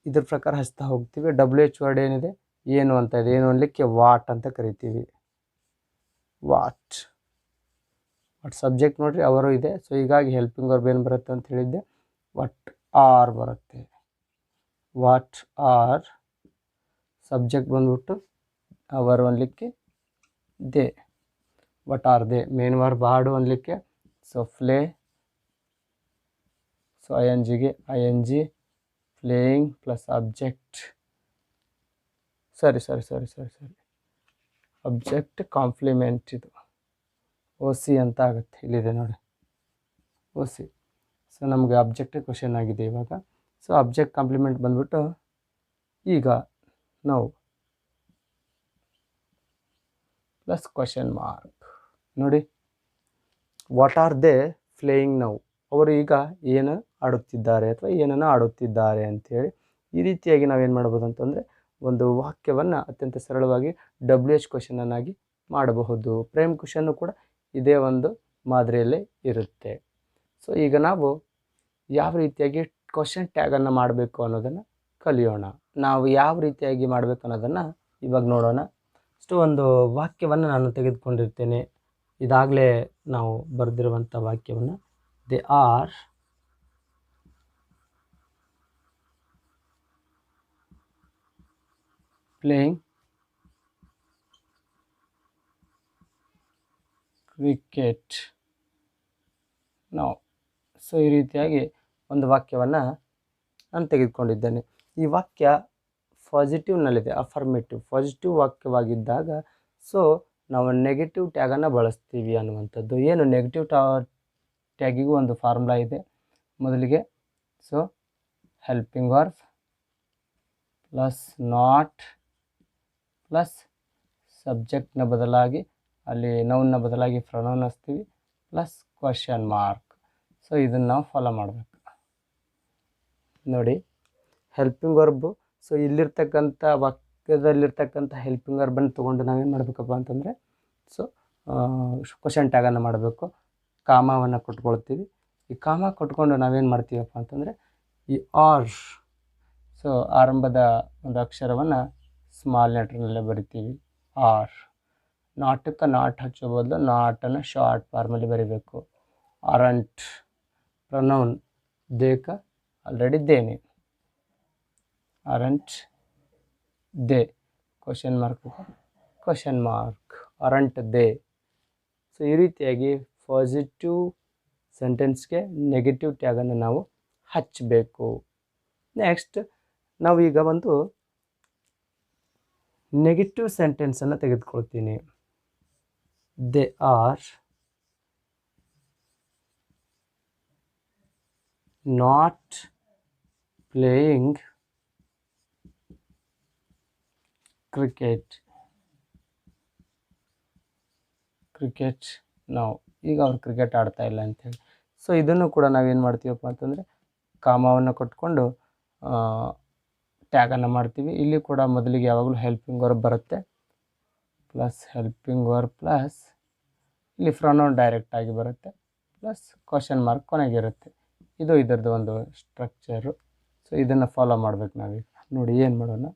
ಇದ್ರ ಪ್ರಕಾರ ಹಚ್ತಾ ಹೋಗ್ತೀವಿ. WH ವರ್ಡ್ ಏನಿದೆ, ಏನು ಅಂತ ಇದೆ. ಏನು ಅನ್ಲಿಕ್ಕೆ ವಾಟ್ ಅಂತ ಕರಿತೀವಿ. ವಾಟ್ ಸಬ್ಜೆಕ್ಟ್ ನೋಡ್ರಿ, ಅವರು ಇದೆ. ಸೊ ಹೀಗಾಗಿ ಹೆಲ್ಪಿಂಗ್ ವರ್ಬ್ ಏನು ಬರುತ್ತೆ ಅಂತ ಹೇಳಿದ್ದೆ, ವಾಟ್ ಆರ್ ಬರುತ್ತೆ. What are. ಸಬ್ಜೆಕ್ಟ್ ಬಂದ್ಬಿಟ್ಟು ಅವರು ಅನ್ಲಿಕ್ಕೆ they, what are they. Main verb ಆಡು ಅನ್ಲಿಕ್ಕೆ so play. So ING playing plus object. ಸರಿ ಅಬ್ಜೆಕ್ಟ್ ಕಾಂಪ್ಲಿಮೆಂಟ್. ಇದು OC ಅಂತ ಆಗುತ್ತೆ. ಇಲ್ಲಿದೆ ನೋಡಿ, OC. ಸೊ ನಮಗೆ ಅಬ್ಜೆಕ್ಟ್ ಕ್ವಶನ್ ಆಗಿದೆ ಇವಾಗ. ಸೊ ಅಬ್ಜೆಕ್ಟ್ ಕಾಂಪ್ಲಿಮೆಂಟ್ ಬಂದ್ಬಿಟ್ಟು ಈಗ ನಾವು ಪ್ಲಸ್ ಕ್ವಶನ್ ಮಾರ್ಕ್. ನೋಡಿ, what are they playing now. ಅವರು ಈಗ ಏನು ಆಡುತ್ತಿದ್ದಾರೆ ಅಥವಾ ಏನನ್ನು ಆಡುತ್ತಿದ್ದಾರೆ ಅಂಥೇಳಿ. ಈ ರೀತಿಯಾಗಿ ನಾವೇನು ಮಾಡ್ಬೋದು ಅಂತಂದರೆ, ಒಂದು ವಾಕ್ಯವನ್ನು ಅತ್ಯಂತ ಸರಳವಾಗಿ WH ಕ್ವಶನನ್ನಾಗಿ ಮಾಡಬಹುದು. ಪ್ರೇಮ್ ಕ್ವಶನ್ನು ಕೂಡ ಇದೇ ಒಂದು ಮಾದರಿಯಲ್ಲೇ ಇರುತ್ತೆ. ಸೊ ಈಗ ನಾವು ಯಾವ ರೀತಿಯಾಗಿ ಕ್ವಶನ್ ಟ್ಯಾಗನ್ನು ಮಾಡಬೇಕು ಅನ್ನೋದನ್ನು ಕಲಿಯೋಣ. ನಾವು ಯಾವ ರೀತಿಯಾಗಿ ಮಾಡಬೇಕು ಅನ್ನೋದನ್ನು ಇವಾಗ ನೋಡೋಣ. ಒಂದು ವಾಕ್ಯವನ್ನು ನಾನು ತೆಗೆದುಕೊಂಡಿರ್ತೇನೆ. ಇದಾಗಲೇ ನಾವು ಬರೆದಿರುವಂಥ ವಾಕ್ಯವನ್ನು, ದೇ ಆರ್ ಪ್ಲೇಯಿಂಗ್ ಕ್ರಿಕೆಟ್ ನಾವು. ಸೊ ಈ ರೀತಿಯಾಗಿ ಒಂದು ವಾಕ್ಯವನ್ನು ನಾನು ತೆಗೆದುಕೊಂಡಿದ್ದೇನೆ. ಈ ವಾಕ್ಯ ಪಾಸಿಟಿವ್ನಲ್ಲಿದೆ, ಅಫರ್ಮೇಟಿವ್ ಪಾಸಿಟಿವ್ ವಾಕ್ಯವಾಗಿದ್ದಾಗ ಸೊ ನಾವು ನೆಗೆಟಿವ್ ಟ್ಯಾಗನ್ನು ಬಳಸ್ತೀವಿ ಅನ್ನುವಂಥದ್ದು. ಏನು ನೆಗೆಟಿವ್ ಟ್ಯಾಗಿಗೂ ಒಂದು ಫಾರ್ಮುಲಾ ಇದೆ. ಮೊದಲಿಗೆ so helping verb plus not plus ಸಬ್ಜೆಕ್ಟ್ನ ಬದಲಾಗಿ ಅಲ್ಲಿ ನೌನ್ನ ಬದಲಾಗಿ ಪ್ರೊನೌನ್ ಹಚ್ತೀವಿ ಪ್ಲಸ್ ಕ್ವಶನ್ ಮಾರ್ಕ್. ಸೊ ಇದನ್ನು ನಾವು ಫಾಲೋ ಮಾಡಬೇಕು. ನೋಡಿ ಹೆಲ್ಪಿಂಗ್ ವರ್ಬು. ಸೊ ಇಲ್ಲಿರ್ತಕ್ಕಂಥ ವಾಕ್ಯದಲ್ಲಿರ್ತಕ್ಕಂಥ ಹೆಲ್ಪಿಂಗ್ ವರ್ಬನ್ನು ತೊಗೊಂಡು ನಾವೇನು ಮಾಡಬೇಕಪ್ಪ ಅಂತಂದರೆ ಸೊ ಕ್ವಶನ್ ಟ್ಯಾಗನ್ನು ಮಾಡಬೇಕು. ಕಾಮವನ್ನು ಕೊಟ್ಕೊಳ್ತೀವಿ. ಈ ಕಾಮ ಕೊಟ್ಕೊಂಡು ನಾವೇನು ಮಾಡ್ತೀವಪ್ಪ ಅಂತಂದರೆ ಈ ಆರ್ ಸೊ ಆರಂಭದ ಒಂದು ಅಕ್ಷರವನ್ನು ಸ್ಮಾಲ್ ಲೆಟ್ರ್ನಲ್ಲೇ ಬರಿತೀವಿ. ಆರ್. ನಾಟಕ್ಕೆ ನಾಟ್ ಹಚ್ಚೋ ಬದಲು ನಾಟನ್ನು ಶಾರ್ಟ್ ಫಾರ್ಮಲ್ಲಿ ಬರಿಬೇಕು. ಅರಂಟ್ ಪ್ರೊನೌನ್ ದೇಕ ಆಲ್ರೆಡಿ ದೇನೆ. Aren't they question mark aren't they. So ಈ ರೀತಿಯಾಗಿ ಪಾಸಿಟಿವ್ ಸೆಂಟೆನ್ಸ್ಗೆ ನೆಗೆಟಿವ್ ಟ್ಯಾಗನ್ನು ನಾವು ಹಚ್ಚಬೇಕು. ನೆಕ್ಸ್ಟ್ ನಾವೀಗ ಒಂದು ನೆಗೆಟಿವ್ ಸೆಂಟೆನ್ಸನ್ನು ತೆಗೆದುಕೊಳ್ತೀನಿ. They are not playing cricket ನಾವು. ಈಗ ಅವ್ರು ಕ್ರಿಕೆಟ್ ಆಡ್ತಾ ಇಲ್ಲ ಅಂಥೇಳಿ. ಸೊ ಇದನ್ನು ಕೂಡ ನಾವೇನು ಮಾಡ್ತೀವಪ್ಪ ಅಂತಂದರೆ ಕಾಮವನ್ನು ಕೊಟ್ಕೊಂಡು ಟ್ಯಾಗನ್ನು ಮಾಡ್ತೀವಿ. ಇಲ್ಲಿ ಕೂಡ ಮೊದಲಿಗೆ ಯಾವಾಗಲೂ ಹೆಲ್ಪಿಂಗ್ ವರ್ಬ್ ಬರುತ್ತೆ ಪ್ಲಸ್ ಹೆಲ್ಪಿಂಗ್ ವರ್ಬ್ ಪ್ಲಸ್ ಇಲ್ಲಿ ಪ್ರೊನೌನ್ ಡೈರೆಕ್ಟಾಗಿ ಬರುತ್ತೆ ಪ್ಲಸ್ ಕ್ವಶನ್ ಮಾರ್ಕ್ ಕೊನೆಗಿರುತ್ತೆ. ಇದು ಇದರದ್ದು ಒಂದು ಸ್ಟ್ರಕ್ಚರು. ಸೊ ಇದನ್ನು ಫಾಲೋ ಮಾಡಬೇಕು ನಾವೀಗ. ನೋಡಿ ಏನು ಮಾಡೋಣ.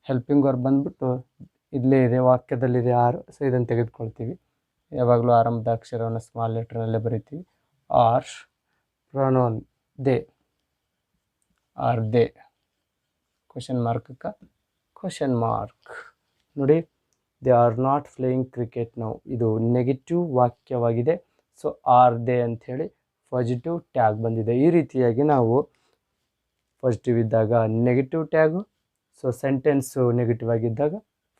ಹೆಲ್ಪಿಂಗ್ ವರ್ಬ್ ಬಂದ್ಬಿಟ್ಟು ಇಲ್ಲೇ ಇದೆ, ವಾಕ್ಯದಲ್ಲಿದೆ ಆರು. ಸೊ ಇದನ್ನು ತೆಗೆದುಕೊಳ್ತೀವಿ. ಯಾವಾಗಲೂ ಆರಂಭದ ಅಕ್ಷರವನ್ನು ಸ್ಮಾಲ್ ಲೆಟ್ರ್ನಲ್ಲೇ ಬರಿತೀವಿ. Are pronoun they are they question ಮಾರ್ಕಕ್ಕೆ ಕ್ವಶನ್ ಮಾರ್ಕ್. ನೋಡಿ they are not playing cricket ನಾವು. ಇದು ನೆಗೆಟಿವ್ ವಾಕ್ಯವಾಗಿದೆ. ಸೊ ಆರ್ ದೇ ಅಂಥೇಳಿ ಪಾಸಿಟಿವ್ ಟ್ಯಾಗ್ ಬಂದಿದೆ. ಈ ರೀತಿಯಾಗಿ ನಾವು ಪಾಸಿಟಿವ್ ಇದ್ದಾಗ negative tag, so sentence negative ಆಗಿದ್ದಾಗ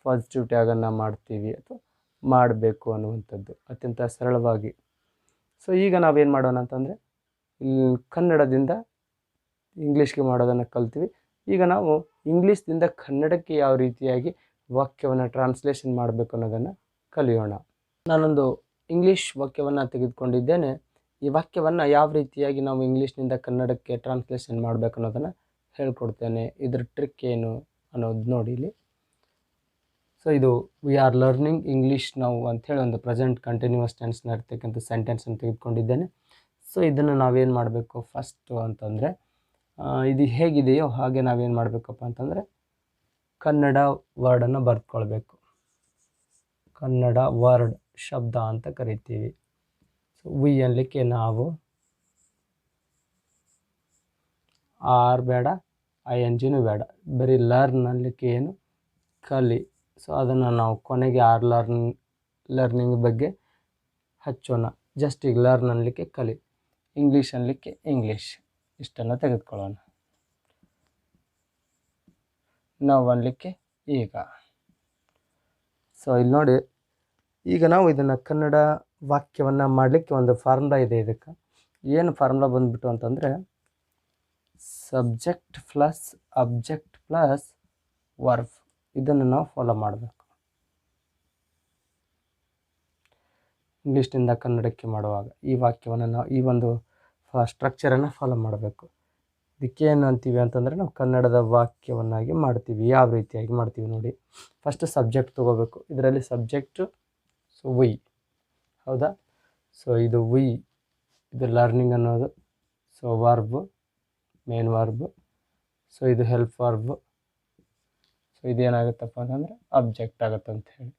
ಪಾಸಿಟಿವ್ ಟ್ಯಾಗನ್ನು ಮಾಡ್ತೀವಿ ಅಥವಾ ಮಾಡಬೇಕು ಅನ್ನುವಂಥದ್ದು ಅತ್ಯಂತ ಸರಳವಾಗಿ. ಸೊ ಈಗ ನಾವೇನು ಮಾಡೋಣ ಅಂತಂದರೆ ಇಲ್ಲಿ ಕನ್ನಡದಿಂದ ಇಂಗ್ಲೀಷ್ಗೆ ಮಾಡೋದನ್ನು ಕಲ್ತೀವಿ. ಈಗ ನಾವು ಇಂಗ್ಲೀಷ್ದಿಂದ ಕನ್ನಡಕ್ಕೆ ಯಾವ ರೀತಿಯಾಗಿ ವಾಕ್ಯವನ್ನು ಟ್ರಾನ್ಸ್ಲೇಷನ್ ಮಾಡಬೇಕು ಅನ್ನೋದನ್ನು ಕಲಿಯೋಣ. ನಾನೊಂದು ಇಂಗ್ಲೀಷ್ ವಾಕ್ಯವನ್ನು ತೆಗೆದುಕೊಂಡಿದ್ದೇನೆ. ಈ ವಾಕ್ಯವನ್ನು ಯಾವ ರೀತಿಯಾಗಿ ನಾವು ಇಂಗ್ಲೀಷ್ನಿಂದ ಕನ್ನಡಕ್ಕೆ ಟ್ರಾನ್ಸ್ಲೇಷನ್ ಮಾಡಬೇಕು ಅನ್ನೋದನ್ನು ಹೇಳ್ಕೊಡ್ತೇನೆ. ಇದ್ರ ಟ್ರಿಕ್ ಏನು ಅನ್ನೋದು ನೋಡಿ ಇಲ್ಲಿ. ಸೊ ಇದು ವಿ ಆರ್ ಲರ್ನಿಂಗ್ ಇಂಗ್ಲೀಷ್ ನಾವು ಅಂಥೇಳಿ ಒಂದು ಪ್ರೆಸೆಂಟ್ ಕಂಟಿನ್ಯೂಸ್ ಟೆನ್ಸ್ನ ಇರ್ತಕ್ಕಂಥ ಸೆಂಟೆನ್ಸನ್ನು ತೆಗೆದುಕೊಂಡಿದ್ದೇನೆ. ಸೊ ಇದನ್ನು ನಾವೇನು ಮಾಡಬೇಕು ಫಸ್ಟು ಅಂತಂದರೆ ಇದು ಹೇಗಿದೆಯೋ ಹಾಗೆ ನಾವೇನು ಮಾಡಬೇಕಪ್ಪ ಅಂತಂದರೆ ಕನ್ನಡ ವರ್ಡನ್ನು ಬರೆದುಕೊಳ್ಬೇಕು. ಕನ್ನಡ ವರ್ಡ್ ಶಬ್ದ ಅಂತ ಕರಿತೀವಿ. ಸೊ ವಿ ಅನ್ನಲಿಕ್ಕೆ ನಾವು, ಆರ್ ಬೇಡ, ಐ ಎನ್ ಜಿನೂ ಬೇಡ, ಬರೀ ಲರ್ನ್ ಅನ್ನಲಿಕ್ಕೆ ಏನು ಕಲಿ. ಸೊ ಅದನ್ನು ನಾವು ಕೊನೆಗೆ ಆರ್ ಲರ್ನಿಂಗ್ ಬಗ್ಗೆ ಹಚ್ಚೋಣ. ಜಸ್ಟ್ ಈಗ ಲರ್ನ್ ಅನ್ನಲಿಕ್ಕೆ ಕಲಿ, ಇಂಗ್ಲೀಷ್ ಅನ್ನಲಿಕ್ಕೆ ಇಂಗ್ಲೀಷ್, ಇಷ್ಟನ್ನು ತೆಗೆದುಕೊಳ್ಳೋಣ. ನಾವು ಅನ್ನಲಿಕ್ಕೆ ಈಗ. ಸೊ ಇಲ್ಲಿ ನೋಡಿ, ಈಗ ನಾವು ಇದನ್ನು ಕನ್ನಡ ವಾಕ್ಯವನ್ನು ಮಾಡಲಿಕ್ಕೆ ಒಂದು ಫಾರ್ಮುಲಾ ಇದೆ. ಇದಕ್ಕೆ ಏನು ಫಾರ್ಮುಲಾ ಬಂದ್ಬಿಟ್ಟು ಅಂತಂದರೆ subject plus object plus verb. ಇದನ್ನು ನಾವು ಫಾಲೋ ಮಾಡಬೇಕು ಇಂಗ್ಲೀಷ್ನಿಂದ ಕನ್ನಡಕ್ಕೆ ಮಾಡುವಾಗ. ಈ ವಾಕ್ಯವನ್ನು ನಾವು ಈ ಒಂದು ಸ್ಟ್ರಕ್ಚರನ್ನು ಫಾಲೋ ಮಾಡಬೇಕು. ಇದಕ್ಕೇನು ಅಂತೀವಿ ಅಂತಂದರೆ ನಾವು ಕನ್ನಡದ ವಾಕ್ಯವನ್ನಾಗಿ ಮಾಡ್ತೀವಿ. ಯಾವ ರೀತಿಯಾಗಿ ಮಾಡ್ತೀವಿ ನೋಡಿ. ಫಸ್ಟ್ ಸಬ್ಜೆಕ್ಟ್ ತೊಗೋಬೇಕು. ಇದರಲ್ಲಿ ಸಬ್ಜೆಕ್ಟು ಸೊ ವಿ, ಹೌದಾ. ಸೊ ಇದು ವಿ ಇದು ಲರ್ನಿಂಗ್ ಅನ್ನೋದು. So verb, main verb. So ಇದು ಹೆಲ್ಪ್ ವರ್ಬ್. ಸೊ ಇದೇನಾಗುತ್ತಪ್ಪ ಅಂತಂದರೆ ಆಬ್ಜೆಕ್ಟ್ ಆಗುತ್ತೆ ಅಂತ ಹೇಳಿ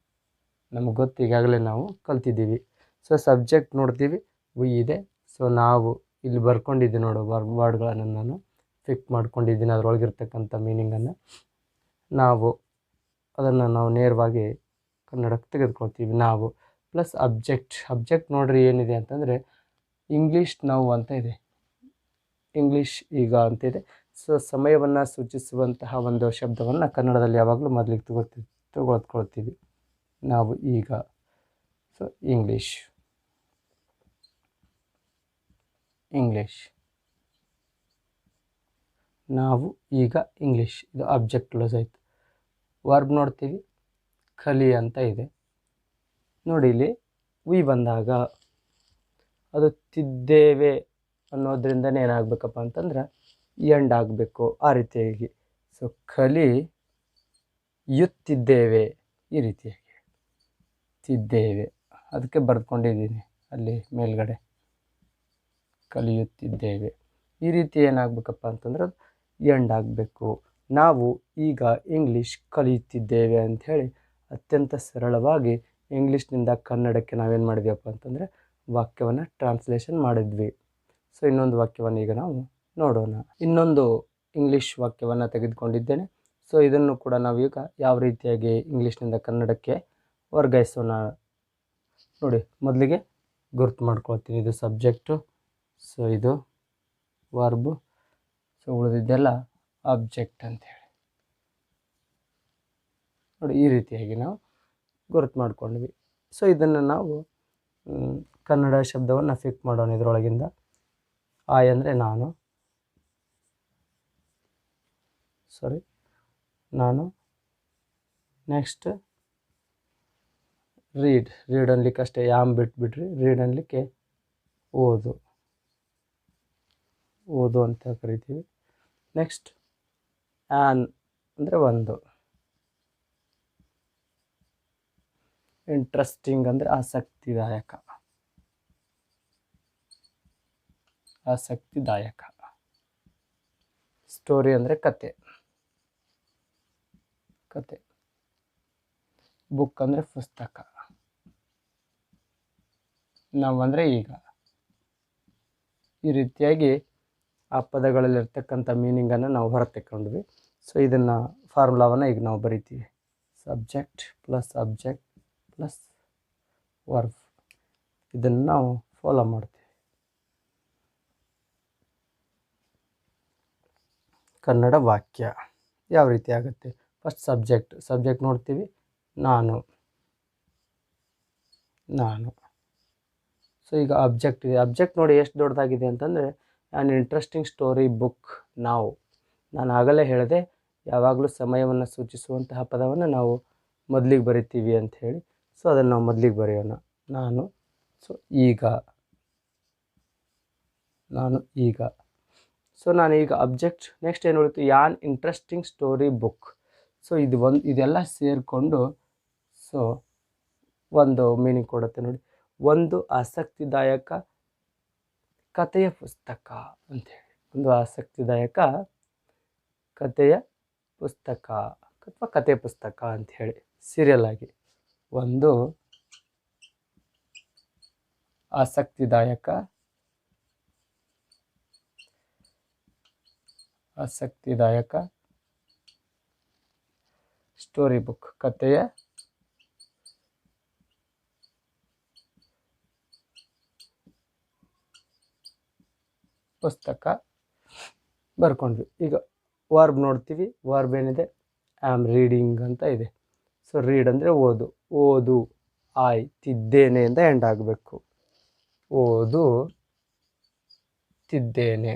ನಮಗೆ ಗೊತ್ತು, ಈಗಾಗಲೇ ನಾವು ಕಲ್ತಿದ್ದೀವಿ. ಸೊ ಸಬ್ಜೆಕ್ಟ್ ನೋಡ್ತೀವಿ, ವಿ ಇದೆ. ಸೊ ನಾವು ಇಲ್ಲಿ ಬರ್ಕೊಂಡಿದ್ದೀನಿ ನೋಡು ವರ್ಡ್ಗಳನ್ನು ನಾನು ಫಿಕ್ ಮಾಡ್ಕೊಂಡಿದ್ದೀನಿ, ಅದರೊಳಗಿರ್ತಕ್ಕಂಥ ಮೀನಿಂಗನ್ನು ನಾವು ಅದನ್ನು ನಾವು ನೇರವಾಗಿ ಕನ್ನಡಕ್ಕೆ ತೆಗೆದುಕೊಳ್ತೀವಿ. ನಾವು ಪ್ಲಸ್ ಅಬ್ಜೆಕ್ಟ್ ನೋಡ್ರಿ ಏನಿದೆ ಅಂತಂದರೆ ಇಂಗ್ಲೀಷ್ ನಾವು ಅಂತ ಇದೆ, ಇಂಗ್ಲೀಷ್ ಈಗ ಅಂತಿದೆ. ಸೊ ಸಮಯವನ್ನು ಸೂಚಿಸುವಂತಹ ಒಂದು ಶಬ್ದವನ್ನು ಕನ್ನಡದಲ್ಲಿ ಯಾವಾಗಲೂ ಮೊದಲಿಗೆ ತೆಗೆದುಕೊಳ್ತೀವಿ ನಾವು ಈಗ. ಸೊ ಇಂಗ್ಲೀಷ್ ನಾವು ಈಗ ಇಂಗ್ಲೀಷ್, ಇದು ಆಬ್ಜೆಕ್ಟ್ ಕ್ಲೋಸ್ ಆಯಿತು. ವರ್ಬ್ ನೋಡ್ತೀವಿ, ಕಲಿ ಅಂತ ಇದೆ ನೋಡಿ. ಇಲ್ಲಿ ವಿ ಬಂದಾಗ ಅದು ತಿದ್ದೇವೆ ಅನ್ನೋದ್ರಿಂದನೇ ಏನಾಗಬೇಕಪ್ಪ ಅಂತಂದ್ರೆ ಎಂಡ್ ಆಗಬೇಕು, ಆ ರೀತಿಯಾಗಿ. ಸೊ ಕಲಿಯುತ್ತಿದ್ದೇವೆ, ಈ ರೀತಿಯಾಗಿ ತಿದ್ದೇವೆ, ಅದಕ್ಕೆ ಬರೆದುಕೊಂಡಿದ್ದೀನಿ ಅಲ್ಲಿ ಮೇಲ್ಗಡೆ, ಕಲಿಯುತ್ತಿದ್ದೇವೆ. ಈ ರೀತಿ ಏನಾಗಬೇಕಪ್ಪ ಅಂತಂದ್ರೆ ಎಂಡ್ ಆಗಬೇಕು. ನಾವು ಈಗ ಇಂಗ್ಲೀಷ್ ಕಲಿಯುತ್ತಿದ್ದೇವೆ ಅಂಥೇಳಿ ಅತ್ಯಂತ ಸರಳವಾಗಿ ಇಂಗ್ಲೀಷ್ನಿಂದ ಕನ್ನಡಕ್ಕೆ ನಾವೇನು ಮಾಡಿದ್ವಪ್ಪ ಅಂತಂದರೆ ವಾಕ್ಯವನ್ನು ಟ್ರಾನ್ಸ್ಲೇಷನ್ ಮಾಡಿದ್ವಿ. ಸೊ ಇನ್ನೊಂದು ವಾಕ್ಯವನ್ನು ಈಗ ನಾವು ನೋಡೋಣ. ಇನ್ನೊಂದು ಇಂಗ್ಲೀಷ್ ವಾಕ್ಯವನ್ನು ತೆಗೆದುಕೊಂಡಿದ್ದೇನೆ. ಸೊ ಇದನ್ನು ಕೂಡ ನಾವೀಗ ಯಾವ ರೀತಿಯಾಗಿ ಇಂಗ್ಲೀಷ್ನಿಂದ ಕನ್ನಡಕ್ಕೆ ವರ್ಗಾಯಿಸೋಣ ನೋಡಿ. ಮೊದಲಿಗೆ ಗುರ್ತು ಮಾಡ್ಕೊಳ್ತೀನಿ, ಇದು ಸಬ್ಜೆಕ್ಟು, ಸೊ ಇದು ವರ್ಬು, ಸೊ ಉಳಿದಿದ್ದೆಲ್ಲ ಆಬ್ಜೆಕ್ಟ್ ಅಂಥೇಳಿ ನೋಡಿ. ಈ ರೀತಿಯಾಗಿ ನಾವು ಗುರುತು ಮಾಡ್ಕೊಂಡ್ವಿ. ಸೊ ಇದನ್ನು ನಾವು ಕನ್ನಡ ಶಬ್ದವನ್ನು ಫಿಕ್ ಮಾಡೋಣ ಇದರೊಳಗಿಂದ. ಆಯ್ ಅಂದರೆ ನಾನು, ನೆಕ್ಸ್ಟ್ ರೀಡ್ ಅನ್ಲಿಕ್ಕೆ ಅಷ್ಟೇ, ಯಾಮ್ ಬಿಟ್ಬಿಡ್ರಿ, ರೀಡ್ ಅನ್ಲಿಕ್ಕೆ ಓದು ಅಂತ ಕರಿತೀವಿ. ನೆಕ್ಸ್ಟ್ ಆ್ಯನ್ ಅಂದರೆ ಒಂದು, ಇಂಟ್ರೆಸ್ಟಿಂಗ್ ಅಂದರೆ ಆಸಕ್ತಿದಾಯಕ, ಸ್ಟೋರಿ ಅಂದರೆ ಕತೆ, ಬುಕ್ ಅಂದರೆ ಪುಸ್ತಕ, ನಾವು ಅಂದರೆ ಈಗ. ಈ ರೀತಿಯಾಗಿ ಆ ಪದಗಳಲ್ಲಿರ್ತಕ್ಕಂಥ ಮೀನಿಂಗನ್ನು ನಾವು ಹೊರತೆಕ್ಕೊಂಡ್ವಿ. ಸೊ ಇದನ್ನು ಫಾರ್ಮುಲಾವನ್ನು ಈಗ ನಾವು ಬರಿತೀವಿ. Subject plus object plus verb, ಇದನ್ನು ನಾವು ಫಾಲೋ ಮಾಡ್ತೀವಿ. ಕನ್ನಡ ವಾಕ್ಯ ಯಾವ ರೀತಿ ಆಗುತ್ತೆ? ಫಸ್ಟ್ ಸಬ್ಜೆಕ್ಟ್ ನೋಡ್ತೀವಿ, ನಾನು. ಸೊ ಈಗ ಆಬ್ಜೆಕ್ಟ್ ಇದೆ. ಆಬ್ಜೆಕ್ಟ್ ನೋಡಿ ಎಷ್ಟು ದೊಡ್ಡದಾಗಿದೆ ಅಂತಂದರೆ ಆ್ಯನ್ ಇಂಟ್ರೆಸ್ಟಿಂಗ್ ಸ್ಟೋರಿ ಬುಕ್. ನಾನು ಆಗಲೇ ಹೇಳಿದೆ, ಯಾವಾಗಲೂ ಸಮಯವನ್ನು ಸೂಚಿಸುವಂತಹ ಪದವನ್ನು ನಾವು ಮೊದಲಿಗೆ ಬರಿತೀವಿ ಅಂಥೇಳಿ. ಸೊ ಅದನ್ನು ನಾವು ಮೊದಲಿಗೆ ಬರೆಯೋಣ, ನಾನು. ಸೊ ಈಗ ಸೊ ನಾನು ಈಗ ಅಬ್ಜೆಕ್ಟ್. ನೆಕ್ಸ್ಟ್ ಏನು ಉಳಿತು? ಯಾನ್ ಇಂಟ್ರೆಸ್ಟಿಂಗ್ ಸ್ಟೋರಿ ಬುಕ್. ಸೊ ಇದೆಲ್ಲ ಸೇರಿಕೊಂಡು ಸೊ ಒಂದು ಮೀನಿಂಗ್ ಕೊಡುತ್ತೆ ನೋಡಿ. ಒಂದು ಆಸಕ್ತಿದಾಯಕ ಕಥೆಯ ಪುಸ್ತಕ ಅಂಥೇಳಿ, ಒಂದು ಆಸಕ್ತಿದಾಯಕ ಕಥೆಯ ಪುಸ್ತಕ ಅಥವಾ ಕಥೆಯ ಪುಸ್ತಕ ಅಂಥೇಳಿ ಸೀರಿಯಲ್ ಆಗಿ. ಒಂದು ಆಸಕ್ತಿದಾಯಕ ಸ್ಟೋರಿ ಬುಕ್, ಕಥೆಯ ಪುಸ್ತಕ ಬರ್ಕೊಂಡ್ವಿ. ಈಗ ವರ್ಬ್ ನೋಡ್ತೀವಿ. ವರ್ಬ್ ಏನಿದೆ? ಆಮ್ ರೀಡಿಂಗ್ ಅಂತ ಇದೆ. ಸೊ ರೀಡ್ ಅಂದರೆ ಓದು. ತಿದ್ದೇನೆ ಅಂತ ಎಂಡ್ ಆಗಬೇಕು. ತಿದ್ದೇನೆ,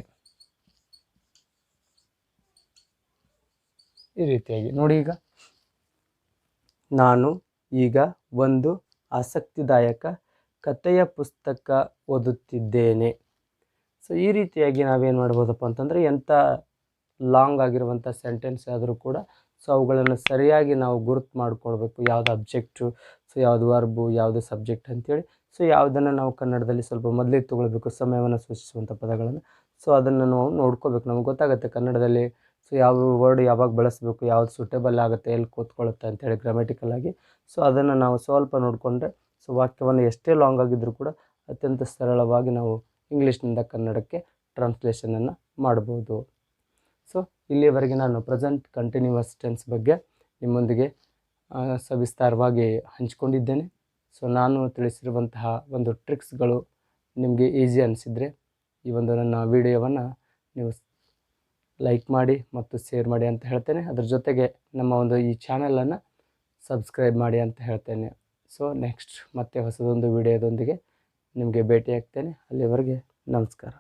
ಈ ರೀತಿಯಾಗಿ ನೋಡಿ. ಈಗ ನಾನು ಈಗ ಒಂದು ಆಸಕ್ತಿದಾಯಕ ಕಥೆಯ ಪುಸ್ತಕ ಓದುತ್ತಿದ್ದೇನೆ. ಸೊ ಈ ರೀತಿಯಾಗಿ ನಾವೇನು ಮಾಡ್ಬೋದಪ್ಪ ಅಂತಂದರೆ ಎಂಥ ಲಾಂಗ್ ಆಗಿರುವಂಥ ಸೆಂಟೆನ್ಸ್ ಆದರೂ ಕೂಡ ಸೊ ಅವುಗಳನ್ನು ಸರಿಯಾಗಿ ನಾವು ಗುರುತು ಮಾಡ್ಕೊಳ್ಬೇಕು. ಯಾವುದು ಅಬ್ಜೆಕ್ಟು, ಸೊ ಯಾವುದು ವರ್ಬು, ಯಾವುದು ಸಬ್ಜೆಕ್ಟ್ ಅಂಥೇಳಿ. ಸೊ ಯಾವುದನ್ನು ನಾವು ಕನ್ನಡದಲ್ಲಿ ಸ್ವಲ್ಪ ಮೊದಲೇ ತೊಗೊಳ್ಬೇಕು, ಸಮಯವನ್ನು ಸೂಚಿಸುವಂಥ ಪದಗಳನ್ನು. ಸೊ ಅದನ್ನು ನಾವು ನೋಡ್ಕೋಬೇಕು, ನಮ್ಗೆ ಗೊತ್ತಾಗುತ್ತೆ ಕನ್ನಡದಲ್ಲಿ ಸೊ ಯಾವ ವರ್ಡ್ ಯಾವಾಗ ಬಳಸಬೇಕು, ಯಾವ್ದು ಸೂಟೇಬಲ್ ಆಗುತ್ತೆ, ಎಲ್ಲಿ ಕೂತ್ಕೊಳ್ಳುತ್ತೆ ಅಂತೇಳಿ ಗ್ರಾಮೆಟಿಕಲ್ ಆಗಿ. ಸೊ ಅದನ್ನು ನಾವು ಸ್ವಲ್ಪ ನೋಡಿಕೊಂಡ್ರೆ ಸೊ ವಾಕ್ಯವನ್ನು ಎಷ್ಟೇ ಲಾಂಗ್ ಆಗಿದ್ದರೂ ಕೂಡ ಅತ್ಯಂತ ಸರಳವಾಗಿ ನಾವು ಇಂಗ್ಲೀಷ್ನಿಂದ ಕನ್ನಡಕ್ಕೆ ಟ್ರಾನ್ಸ್ಲೇಷನನ್ನು ಮಾಡ್ಬೋದು. ಸೊ ಇಲ್ಲಿಯವರೆಗೆ ನಾನು ಪ್ರೆಸೆಂಟ್ ಕಂಟಿನ್ಯೂವಸ್ ಟೆನ್ಸ್ ಬಗ್ಗೆ ನಿಮ್ಮೊಂದಿಗೆ ಸವಿಸ್ತಾರವಾಗಿ ಹಂಚಿಕೊಂಡಿದ್ದೇನೆ. ಸೊ ನಾನು ತಿಳಿಸಿರುವಂತಹ ಒಂದು ಟ್ರಿಕ್ಸ್ಗಳು ನಿಮಗೆ ಈಸಿ ಅನಿಸಿದರೆ ಈ ಒಂದು ನನ್ನ ವಿಡಿಯೋವನ್ನು ನೀವು ಲೈಕ್ ಮಾಡಿ ಮತ್ತು ಶೇರ್ ಮಾಡಿ ಅಂತ ಹೇಳ್ತೇನೆ. ಅದ್ರ ಜೊತೆಗೆ ನಮ್ಮ ಒಂದು ಈ ಚಾನಲನ್ನು ಸಬ್ಸ್ಕ್ರೈಬ್ ಮಾಡಿ ಅಂತ ಹೇಳ್ತೇನೆ. ಸೊ ನೆಕ್ಸ್ಟ್ ಮತ್ತೆ ಹೊಸದೊಂದು ವಿಡಿಯೋದೊಂದಿಗೆ ನಿಮಗೆ ಭೇಟಿಯಾಗ್ತೇನೆ. ಅಲ್ಲಿವರೆಗೆ ನಮಸ್ಕಾರ.